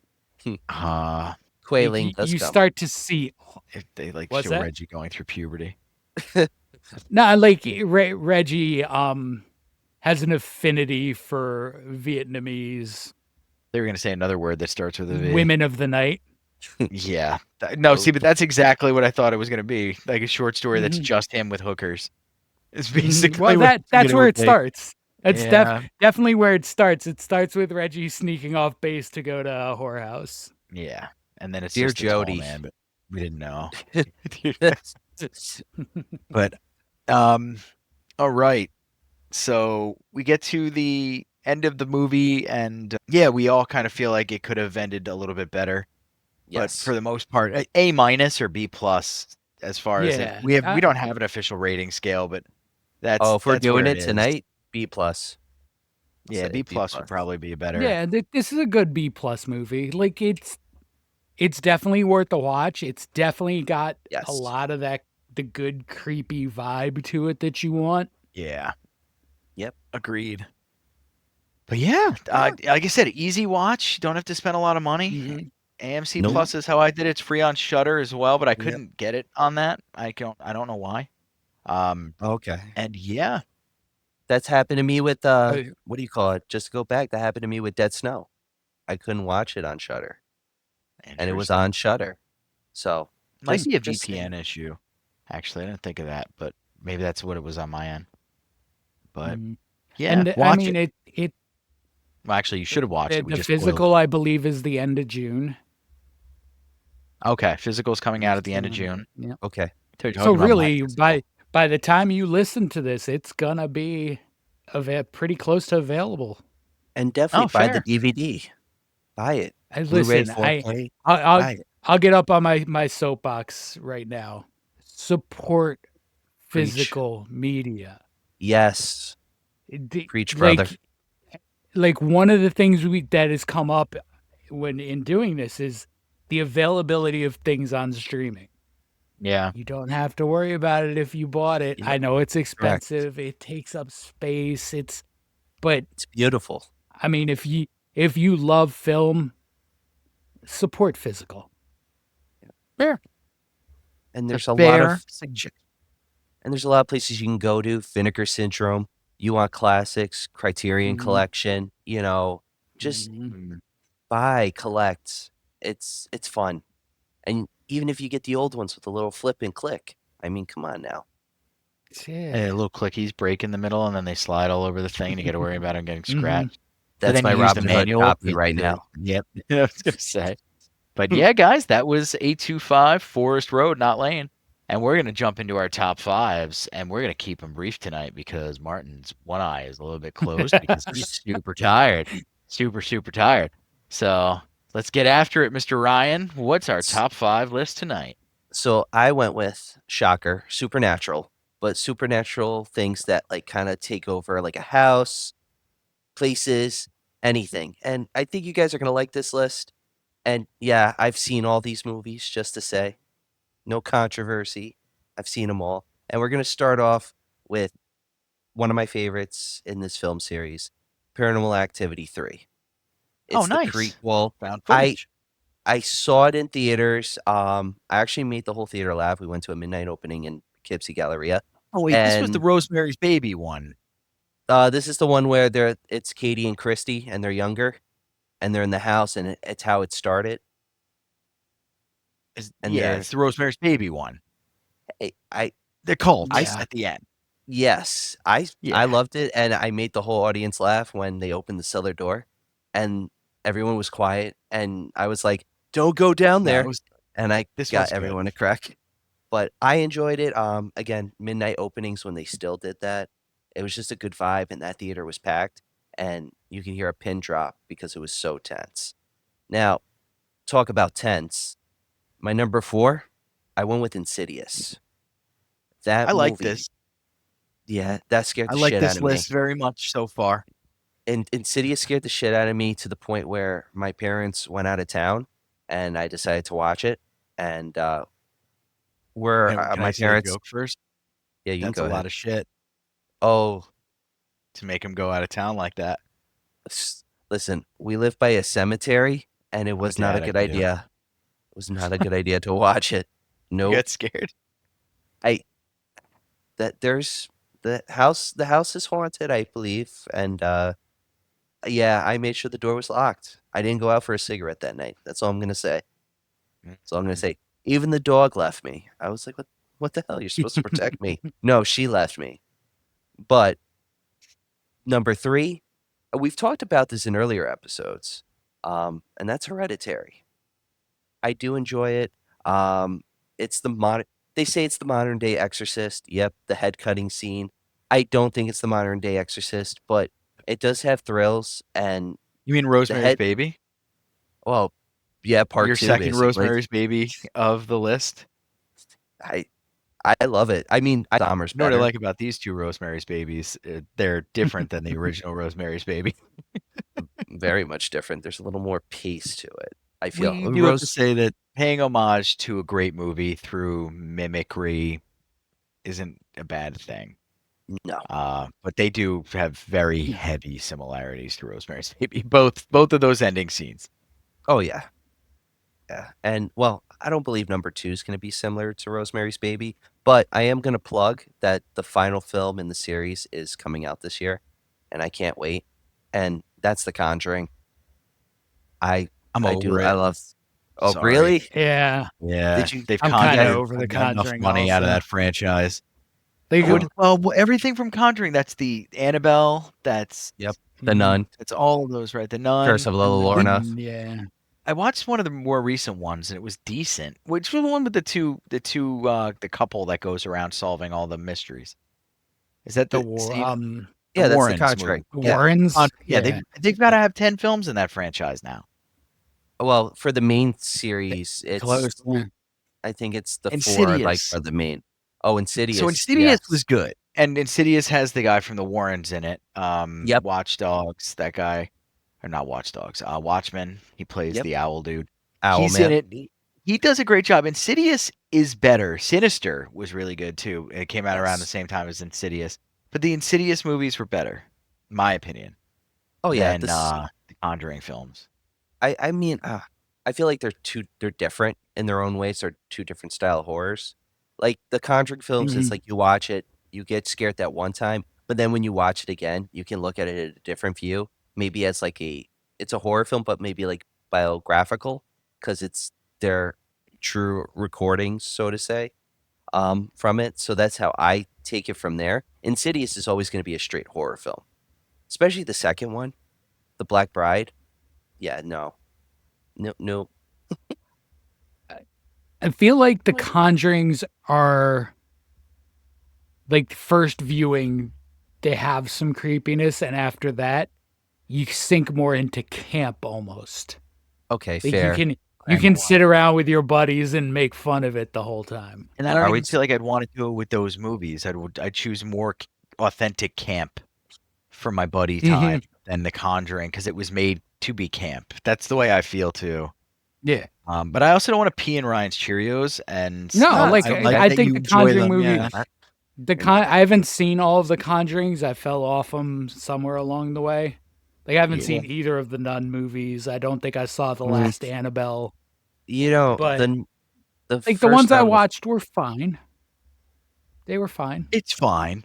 Uh, Quailing does You come. start to see. if they like What's show that? Reggie going through puberty. No, like Reggie has an affinity for Vietnamese They were gonna say another word that starts with a V. women of the night. Yeah. No, see, Oh. but that's exactly what I thought it was gonna be. Like a short story that's Mhm. just him with hookers. It's Mhm. basically Well, what that's where it starts. It's Yeah. definitely where it starts. It starts with Reggie sneaking off base to go to a whorehouse. Yeah. And then it's Dear just the tall Jody. man, but we didn't know. But all right. So we get to the end of the movie, and yeah, we all kind of feel like it could have ended a little bit better. But Yes. for the most part, A minus or B plus as far as it. Yeah, We don't have an official rating scale, but that's Oh, if we're that's doing where it is. tonight, B plus. Yeah, Say B plus would probably be better. Yeah, this is a good B plus movie. Like it's definitely worth a watch. It's definitely got Yes. a lot of the good creepy vibe to it that you want. Yeah. Yep. Agreed. But yeah, like I said, easy watch. Don't have to spend a lot of money. Mhm. AMC Nope. Plus is how I did it. It's free on Shutter as well, but I Yep. couldn't get it on that. I don't know why. Okay. And yeah, That's happened to me with Oh, what do you call it? Just to go back, that happened to me with Dead Snow. I couldn't watch it on Shutter, and it was interesting. on Shutter. So Might be a just VPN issue. Actually, I didn't think of that, but maybe that's what it was on my end. But mhm. yeah, And I watch mean it. it Well, actually, you should have watched it. We the just spoiled physical, I believe, is the end of June. it. Okay, physical's coming out at the end of June. Yeah. okay. You're So talking about my really, physical. by the time you listen to this, it's gonna be pretty close to available. And definitely buy the fair. DVD. Buy it. I Blu-ray, listen. 4K. I'll Buy it. I'll get up on my soapbox right now. Support Preach. physical media. Yes. The- Preach, brother. Like one of the things that has come up when in doing this is the availability of things on streaming. Yeah. You don't have to worry about it if you bought it. Yep. I know it's expensive. It takes up space. But It's beautiful. I mean, if you love film, support physical. Fair. And there's a lot fair of and there's a lot of places you can go to. Vinegar Syndrome. You want classics, Criterion Mhm. Collection, just Mhm. buy, collect. It's fun. And even if you get the old ones with a little flip and click, I mean, come on now. Yeah. A little clickies break in the middle, and then they slide all over the thing, and you got to worry about them getting Mhm. scratched. But That's then my you use the Robin Hood manual. copy right now. Yep. I was gonna say. But yeah, guys, that was 825 Forest Road, not Lane. And we're gonna jump into our top fives, and we're gonna keep them brief tonight because Martin's one eye is a little bit closed because he's super tired, super tired. So let's get after it, Mr. Ryan. What's our top five list tonight? So I went with, shocker, supernatural, but supernatural things that like kind of take over like a house, places, anything. And I think you guys are going to like this list. And yeah, I've seen all these movies, just to say. No controversy. I've seen them all. And we're going to start off with one of my favorites in this film series, Paranormal Activity 3. It's Oh, nice. the prequel. Found footage. I saw it in theaters. I actually made the whole theater laugh. We went to a midnight opening in Poughkeepsie Galleria. Oh wait, this was the and- Rosemary's Baby one. This is the one where it's Katie and Christy, and they're younger, and they're in the house, and it's how it started. And Yeah, they're- it's the Rosemary's Baby one. I The cult Yeah. at the end. yes, Yeah. I loved it, and I made the whole audience laugh when they opened the cellar door, and everyone was quiet, and I was like, "Don't go down No, there," it was- and I this was got good. everyone to crack. But I enjoyed it. Again, midnight openings when they still did that. It was just a good vibe, and that theater was packed. And you can hear a pin drop because it was so tense. Now, talk about tense. My number 4, I went with Insidious. That I like movie, this. yeah, that scared I the like shit out this of me. list very much so far. And Insidious scared the shit out of me to the point where my parents went out of town, and I decided to watch it. And where Can I my say a parents, joke first? yeah, you can That's go a ahead. lot of shit Oh, to make him go out of town like that. listen, we live by a cemetery, and it I'm a was not a dad. I good get it. idea. It was not a good idea to watch it. You Nope. get scared. I that there's the house is haunted, I believe, and yeah, I made sure the door was locked. I didn't go out for a cigarette that night. That's all I'm gonna say. That's all I'm gonna say. Even the dog left me. I was like, what the hell? You're supposed to protect me. No, she left me. But number 3, we've talked about this in earlier episodes. And that's Hereditary. I do enjoy it. It's the modern they say it's the modern day Exorcist. Yep, the head cutting scene. I don't think it's the modern day Exorcist, but it does have thrills and You mean the Rosemary's head Baby? well, yeah, part Your 2 second basically. Rosemary's Baby of the list? I I love it. I mean, Dahmer's You know what I better. like about these two Rosemary's Babies? They're different than the original Rosemary's Baby. Very much different. There's a little more pace to it. I feel. We do have to Rose say that paying homage to a great movie through mimicry isn't a bad thing. No. But they do have very heavy similarities to Rosemary's Baby. Both of those ending scenes. Oh yeah. Yeah. And well, I don't believe number 2 is going to be similar to Rosemary's Baby, but I am going to plug that the final film in the series is coming out this year, and I can't wait. And that's The Conjuring. I I'm I do over I it. love. Oh, Sorry. really? Yeah, Yeah, Did you they've I'm kind of conjured over The got enough Conjuring money out of also. that franchise. They What? go, Well, everything from Conjuring. That's the Annabelle. That's Yep. The Nun, all of those, right? The Curse Nun. of and Lola the Lorna. yeah. I watched one of the more recent ones, and it was decent. Which was the one with the couple that goes around solving all the mysteries? Is that The the same? The Yeah, that's The Warrens Conjuring. movie. Yeah. Warrens. Yeah, Yeah. they've got to have 10 films in that franchise now. Well, for the main series, Close. it's I think it's the 4 I'd like Insidious. for the main. Oh, So Insidious. Insidious was Yes. good, and Insidious has the guy from the Warrens in it. Yep. Watch Dogs, that guy, or not Watch Dogs. Watchmen. He plays Yep. the owl dude. Owl He's in Man. it. He does a great job. Insidious is better. Sinister was really good too. It came out around the Yes. same time as Insidious, but the Insidious movies were better, in my opinion, Oh yeah, than this the Conjuring films. I mean, I feel like they're different in their own ways. They're 2 different style horrors. Like the Conjuring films, it's Mhm. like you watch it, you get scared that one time, but then when you watch it again, you can look at it at a different view. Maybe as like it's a horror film, but maybe like biographical because it's their true recordings, so to say, from it. So that's how I take it from there. Insidious is always going to be a straight horror film, especially the second one, The Black Bride. Yeah, no, no, no. I feel like the Conjurings are like first viewing, they have some creepiness, and after that, you sink more into camp almost. Okay, Like fair. you can sit around with your buddies and make fun of it the whole time. And I don't Are we even feel like I'd want to do it with those movies. I'd choose more authentic camp for my buddy time than The Conjuring because it was made to be camp. That's the way I feel too. Yeah. But I also don't want to pee in Ryan's Cheerios, and No, I I that think you the enjoy Conjuring them. movie, Yeah. I haven't seen all of the Conjurings. I fell off them somewhere along the way. Like I haven't Yeah. seen either of the Nun movies. I don't think I saw the last Annabelle. You know, But the like the first ones I time watched were fine. They were fine. It's fine.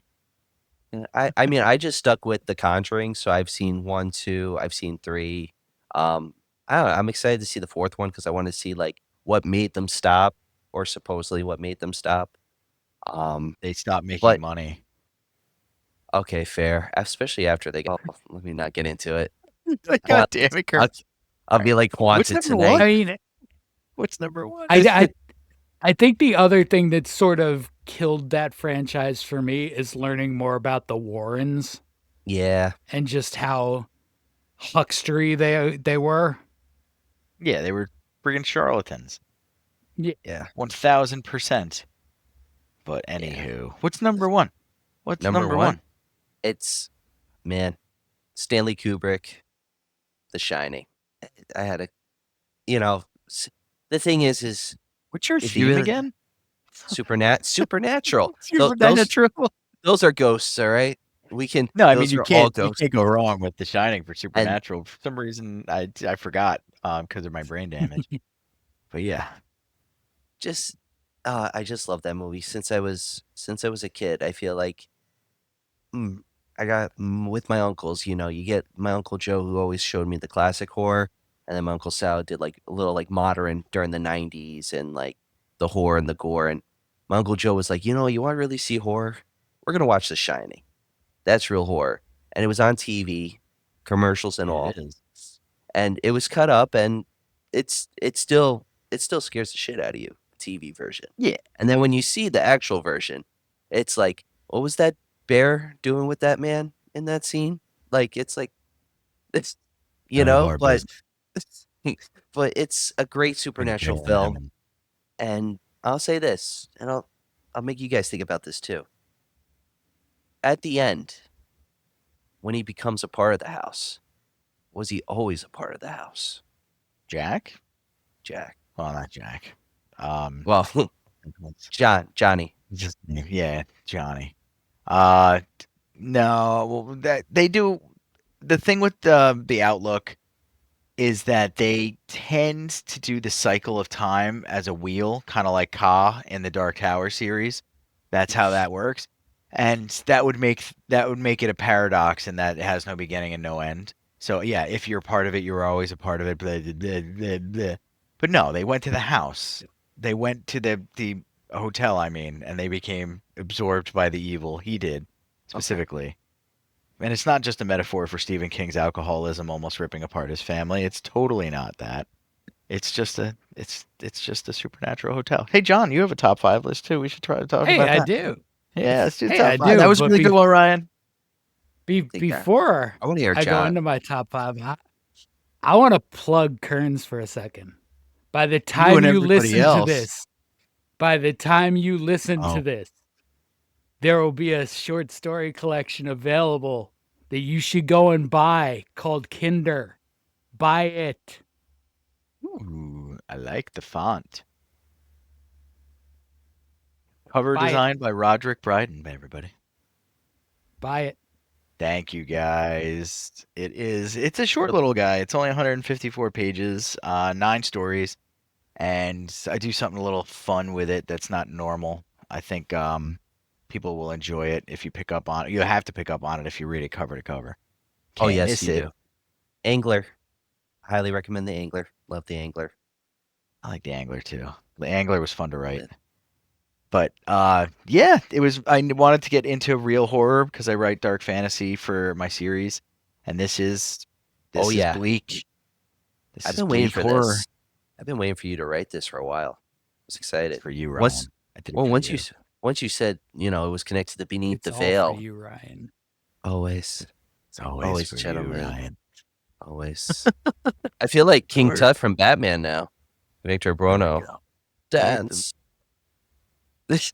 I mean, I just stuck with The Conjuring, so I've seen 1, 2, I've seen 3. I don't know, I'm excited to see the 4th one because I want to see like what made them stop, or supposedly what made them stop. They stopped making But money. okay, fair. Especially after they get. Oh, let me not get into it. God damn it, Kurt. I'll be like What's haunted number tonight. one? I mean, What's number one? I think the other thing that sort of killed that franchise for me is learning more about the Warrens Yeah. and just how huckstery they were. Yeah, they were friggin' charlatans. Yeah. 1000%. But Yeah. anywho, what's number one? What's Number number one? one? It's, man, Stanley Kubrick, The Shining. I had a, the thing is What's your if you theme really again? supernatural. Those Supernatural. those are ghosts, all right? No, I mean Those are all you ghosts. can't go wrong with The Shining for And supernatural. For some reason, I forgot because of my brain damage. But yeah, just I just love that movie since I was a kid. I feel like mm, I got with my uncles, you get my Uncle Joe who always showed me the classic horror, and then my Uncle Sal did like a little like modern during the 90s and like the horror and the gore. And my Uncle Joe was like, you want to really see horror? We're gonna watch The Shining. That's real horror. And it was on TV, commercials and all. it is. And it was cut up, and it still scares the shit out of you, TV version. Yeah. And then when you see the actual version, it's like, what was that bear doing with that man in that scene? Like it's like this, None of our but business. but it's a great supernatural film. And I'll say this, and I'll make you guys think about this too. At the end, when he becomes a part of the house, was he always a part of the house? Jack? Jack. Well, not Jack. Well, Johnny. Just yeah, Johnny. No, well, that they do. The thing with the Outlook is that they tend to do the cycle of time as a wheel, kind of like Ka in the Dark Tower series. That's how that works, and that would make it a paradox in that it has no beginning and no end. So yeah, if you're part of it, you're always a part of it. Blah, blah, blah, blah, blah. But no, they went to the house. They went to the hotel, I mean, and they became absorbed by the evil. He did specifically. And it's not just a metaphor for Stephen King's alcoholism almost ripping apart his family. It's totally not that. It's just a supernatural hotel. Hey John, you have a top 5 list too. We should try to talk Hey, about I that. do. Yeah, let's do Hey, top I 5. do, That was but really good one, Ryan. Before I want to hear I go John. into my top 5, I want to plug Kearns for a second. By the time and you everybody listen to else. this, Oh. there will be a short story collection available that you should go and buy called Kinder. Buy it. Ooh, I like the font. Cover Buy it. designed by Roderick Bryden, everybody. Buy it. Thank you guys. It's a short little guy. It's only 154 pages, 9 stories, and I do something a little fun with it that's not normal. I think people will enjoy it if you pick up on it. You have to pick up on it if you read it cover to cover. Oh, Can't yes, miss you it. do. Angler. Highly recommend the Angler. Love the Angler. I like the Angler too. The Angler was fun to write. But yeah, it was. I wanted to get into real horror because I write dark fantasy for my series, and this is Oh, yeah. bleak. This I've is been waiting bleak for horror. this. I've been waiting for you to write this for a while. I was excited. It's for you, Ryan. Once, I did it well, for once you said, it was connected to Beneath It's the all Veil. for you, Ryan. Always. It's always for gentlemen. you, Ryan. Always. I feel like King Word. Tut from Batman now. Victor Bruno. go. Dance.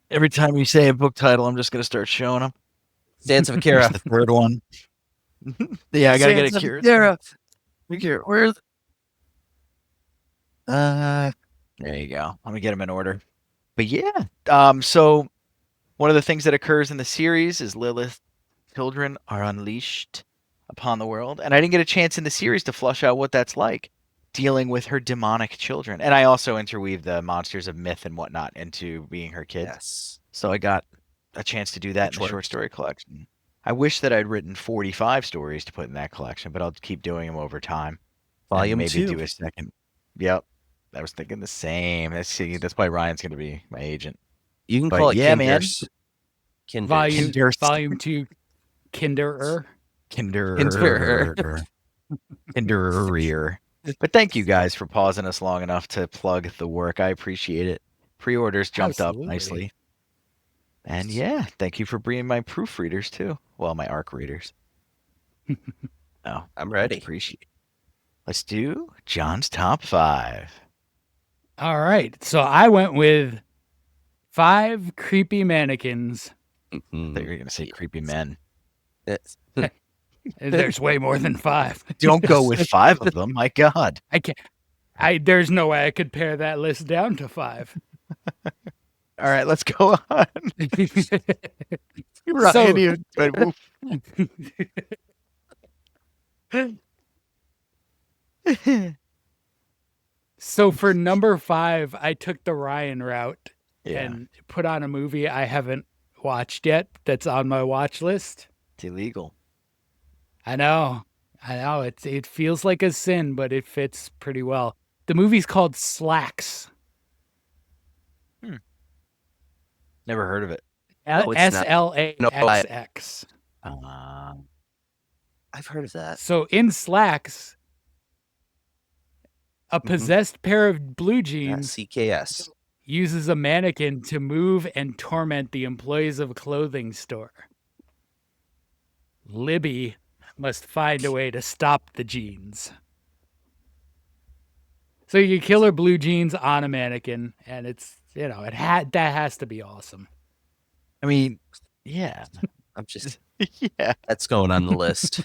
Every time you say a book title, I'm just gonna start showing them. Sands of Here's Akira. the third one. Yeah, I gotta get Sands of Akira. Akira. Akira, where's? There you go. Let me get them in order. But yeah, so one of the things that occurs in the series is Lilith's children are unleashed upon the world, and I didn't get a chance in the series to flush out what that's like, dealing with her demonic children. And I also interweave the monsters of myth and whatnot into being her kids. Yes. So I got a chance to do that Which in the short works. story collection. I wish that I'd written 45 stories to put in that collection, but I'll keep doing them over time. And Volume maybe 2. do a second. Yep. I was thinking the same. That's why Ryan's going to be my agent. You can But call it yeah, man. Kinders. Kinders. Volume 2, Kinderer. Kinderer. Kinderer. But thank you guys for pausing us long enough to plug the work. I appreciate it. Pre-orders jumped Absolutely. up nicely. And yeah, thank you for bringing my proofreaders too. Well, my ARC readers. Oh, I'm much ready. appreciated. Let's do John's top 5. All right. So I went with 5 creepy mannequins. I thought you were going to say creepy men. It's- There's way more than 5. Don't go with 5 of them. My God. I can't. There's no way I could pare that list down to 5. All right, let's go on. So- Ryan, but So for number 5, I took the Ryan route yeah, and put on a movie I haven't watched yet that's on my watch list. it's illegal. I know. It feels like a sin, but it fits pretty well. The movie's called Slacks. Never heard of it. No, it's not. SLAXX. I've heard of that. So in Slacks, a Mhm. possessed pair of blue Not jeans CKS. uses a mannequin to move and torment the employees of a clothing store. Libby must find a way to stop the jeans. So you kill her blue jeans on a mannequin, and it's that has to be awesome. I mean, yeah, I'm just. yeah. That's going on the list.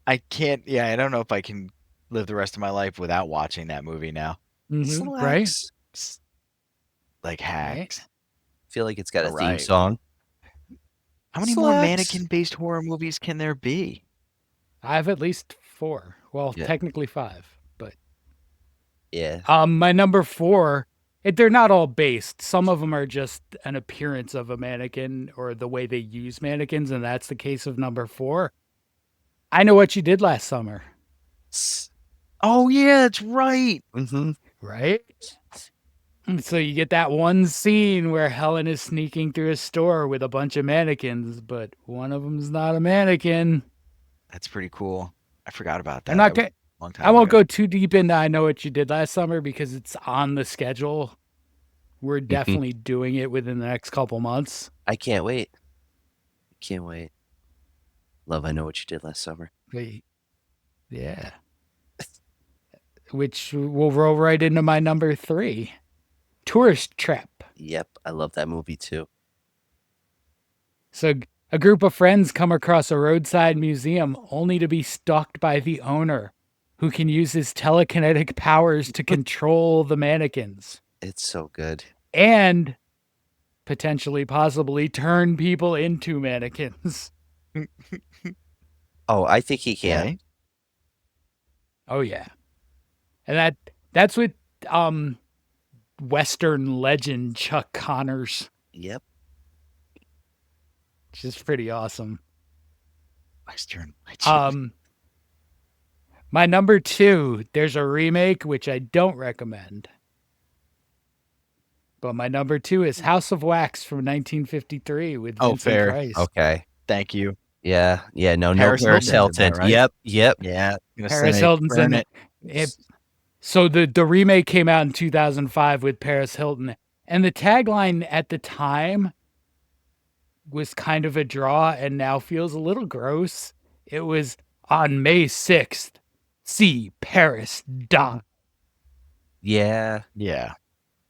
I can't. Yeah, I don't know if I can live the rest of my life without watching that movie now. Right? Slacks. Like hacks. Feel like it's got a theme Right. song. How many more Slacks. mannequin-based horror movies can there be? I have at least 4. Well, Yeah. technically 5, but Yeah. my number 4. They're not all based. Some of them are just an appearance of a mannequin or the way they use mannequins, and that's the case of number 4. I Know What You Did Last Summer. Oh yeah, that's right. Mm-hmm. Right? So you get that one scene where Helen is sneaking through a store with a bunch of mannequins, but one of them's not a mannequin. That's pretty cool. I forgot about that. I'm not That was gonna, a long time I won't ago. go too deep into I Know What You Did Last Summer because it's on the schedule. We're definitely doing it within the next couple months. I can't wait. Can't wait. Love, I Know What You Did Last Summer. Yeah. Which will roll right into my number 3. Tourist Trap. Yep, I love that movie too. So a group of friends come across a roadside museum only to be stalked by the owner, who can use his telekinetic powers to control the mannequins It's so good. and possibly turn people into mannequins. Oh, I think he can. Okay. Oh yeah. And that's with Western legend Chuck Connors, Yep. which is pretty awesome. Western Legend. My number 2, there's a remake which I don't recommend. But my number 2 is House of Wax from 1953 with Vincent fair. Price. Okay. Thank you. Yeah. Yeah. No. Paris No. Paris Hilton did Hilton. that, right? Yep. Yep. Yeah. Paris Hilton's in it. So the remake came out in 2005 with Paris Hilton, and the tagline at the time was kind of a draw and now feels a little gross. It was on May 6th, see Paris die. Yeah. Yeah.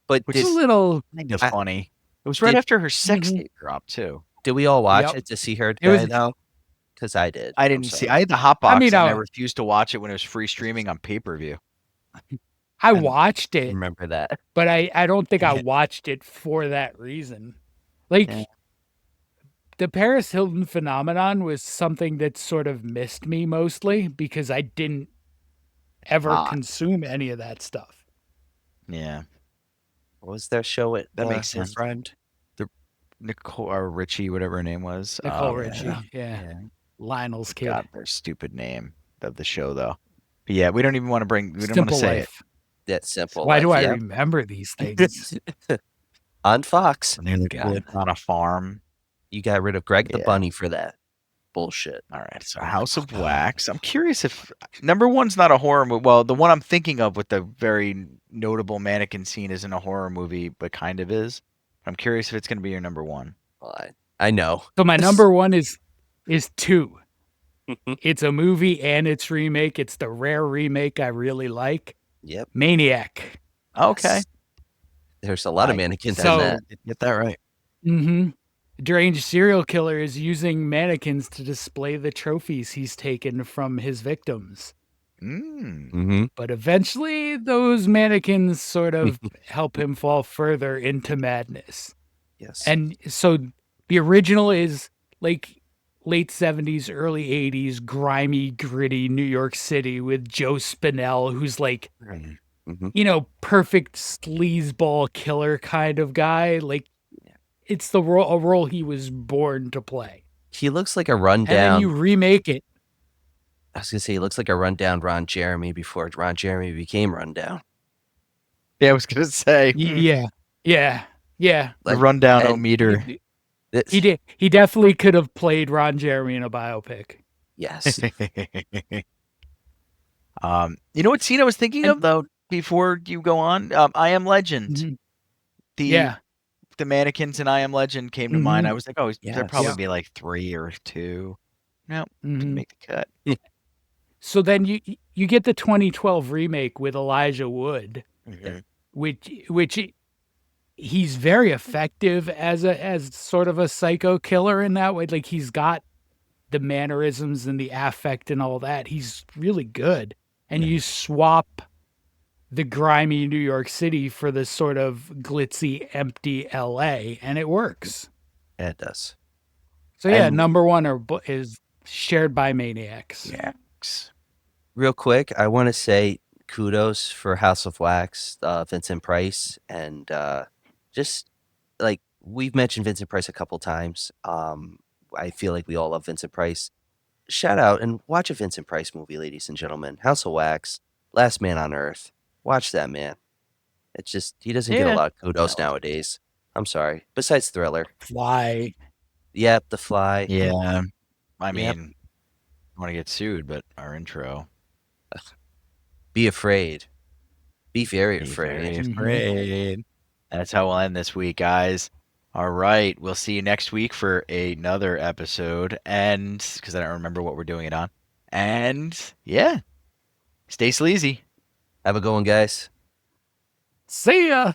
But Which It's did, a little. Kind of I- funny. It was right did- after her sex Mhm. tape dropped too. did we all watch Yep. it to see her It was- die though? Because I did. I I'm didn't see. sorry. I had the hot box, I mean, and I refused to watch it when it was free streaming on pay-per-view. I And- watched it, remember that. but I don't think I Yeah. watched it for that reason. Like, Yeah. the Paris Hilton phenomenon was something that sort of missed me mostly because I didn't ever Ah. consume any of that stuff. Yeah. What was their show at? That makes her sense. Friend. Nicole or Richie, whatever her name was. Nicole Richie, Yeah. yeah. Lionel's kid. God, their stupid name of the show though. But yeah, we don't even want to bring. We don't want Simple to say Life. That simple. Why do I yeah. remember these things? On Fox? it. They God. lived on a farm. You got rid of Greg the Yeah. Bunny for that bullshit. All right, so House of Wax. I'm curious if number one's not a horror movie. Well, the one I'm thinking of with the very notable mannequin scene isn't a horror movie, but kind of is. I'm curious if it's going to be your number one. Well, I know. So my number 1 is 2. It's a movie and it's remake. It's the rare remake I really like. Yep. Maniac. Okay. Yes. There's a lot of I- mannequins in So- that. Get that right. Mm-hmm. Deranged serial killer is using mannequins to display the trophies he's taken from his victims. Mm. Mm-hmm. But eventually, those mannequins sort of help him fall further into madness. Yes. And so the original is like late 70s, early 80s, grimy, gritty New York City with Joe Spinell, who's like, Mm-hmm. you know, perfect sleazeball killer kind of guy. Like, it's a role he was born to play. He looks like a And then rundown. you remake it. I was gonna say he looks like a rundown Ron Jeremy before Ron Jeremy became rundown. Yeah, I was gonna say Yeah. Yeah. Yeah. the Like, rundown and meter. He did. He definitely could have played Ron Jeremy in a biopic. Yes. You know what scene I was thinking And- of though? Before you go on, I Am Legend. Mhm. The Yeah. the mannequins in I Am Legend came to mind. I was like, oh, there'd probably Yes. be like 3 or 2. No, didn't Mhm. make the cut. So then you get the 2012 remake with Elijah Wood, which he's very effective as sort of a psycho killer in that way. Like he's got the mannerisms and the affect and all that. He's really good. And you swap the grimy New York City for the sort of glitzy, empty LA, and it works. Yeah, it does. So yeah, And- number one is shared by Maniacs. Yeah. Real quick, I want to say kudos for House of Wax, Vincent Price, and just like we've mentioned Vincent Price a couple times. I feel like we all love Vincent Price. Shout out and watch a Vincent Price movie, ladies and gentlemen. House of Wax, Last Man on Earth. Watch that man. It's just he doesn't get a Yeah. lot of kudos nowadays. I'm sorry. Besides Thriller. Fly. Yep, The Fly. Yeah. I Yep. mean, I want to get sued, but our intro. Be afraid. Be very Be afraid. very Mhm. afraid. That's how we'll end this week, guys. All right. We'll see you next week for another episode. And because I don't remember what we're doing it on. And yeah, stay sleazy. Have a good one, guys. See ya.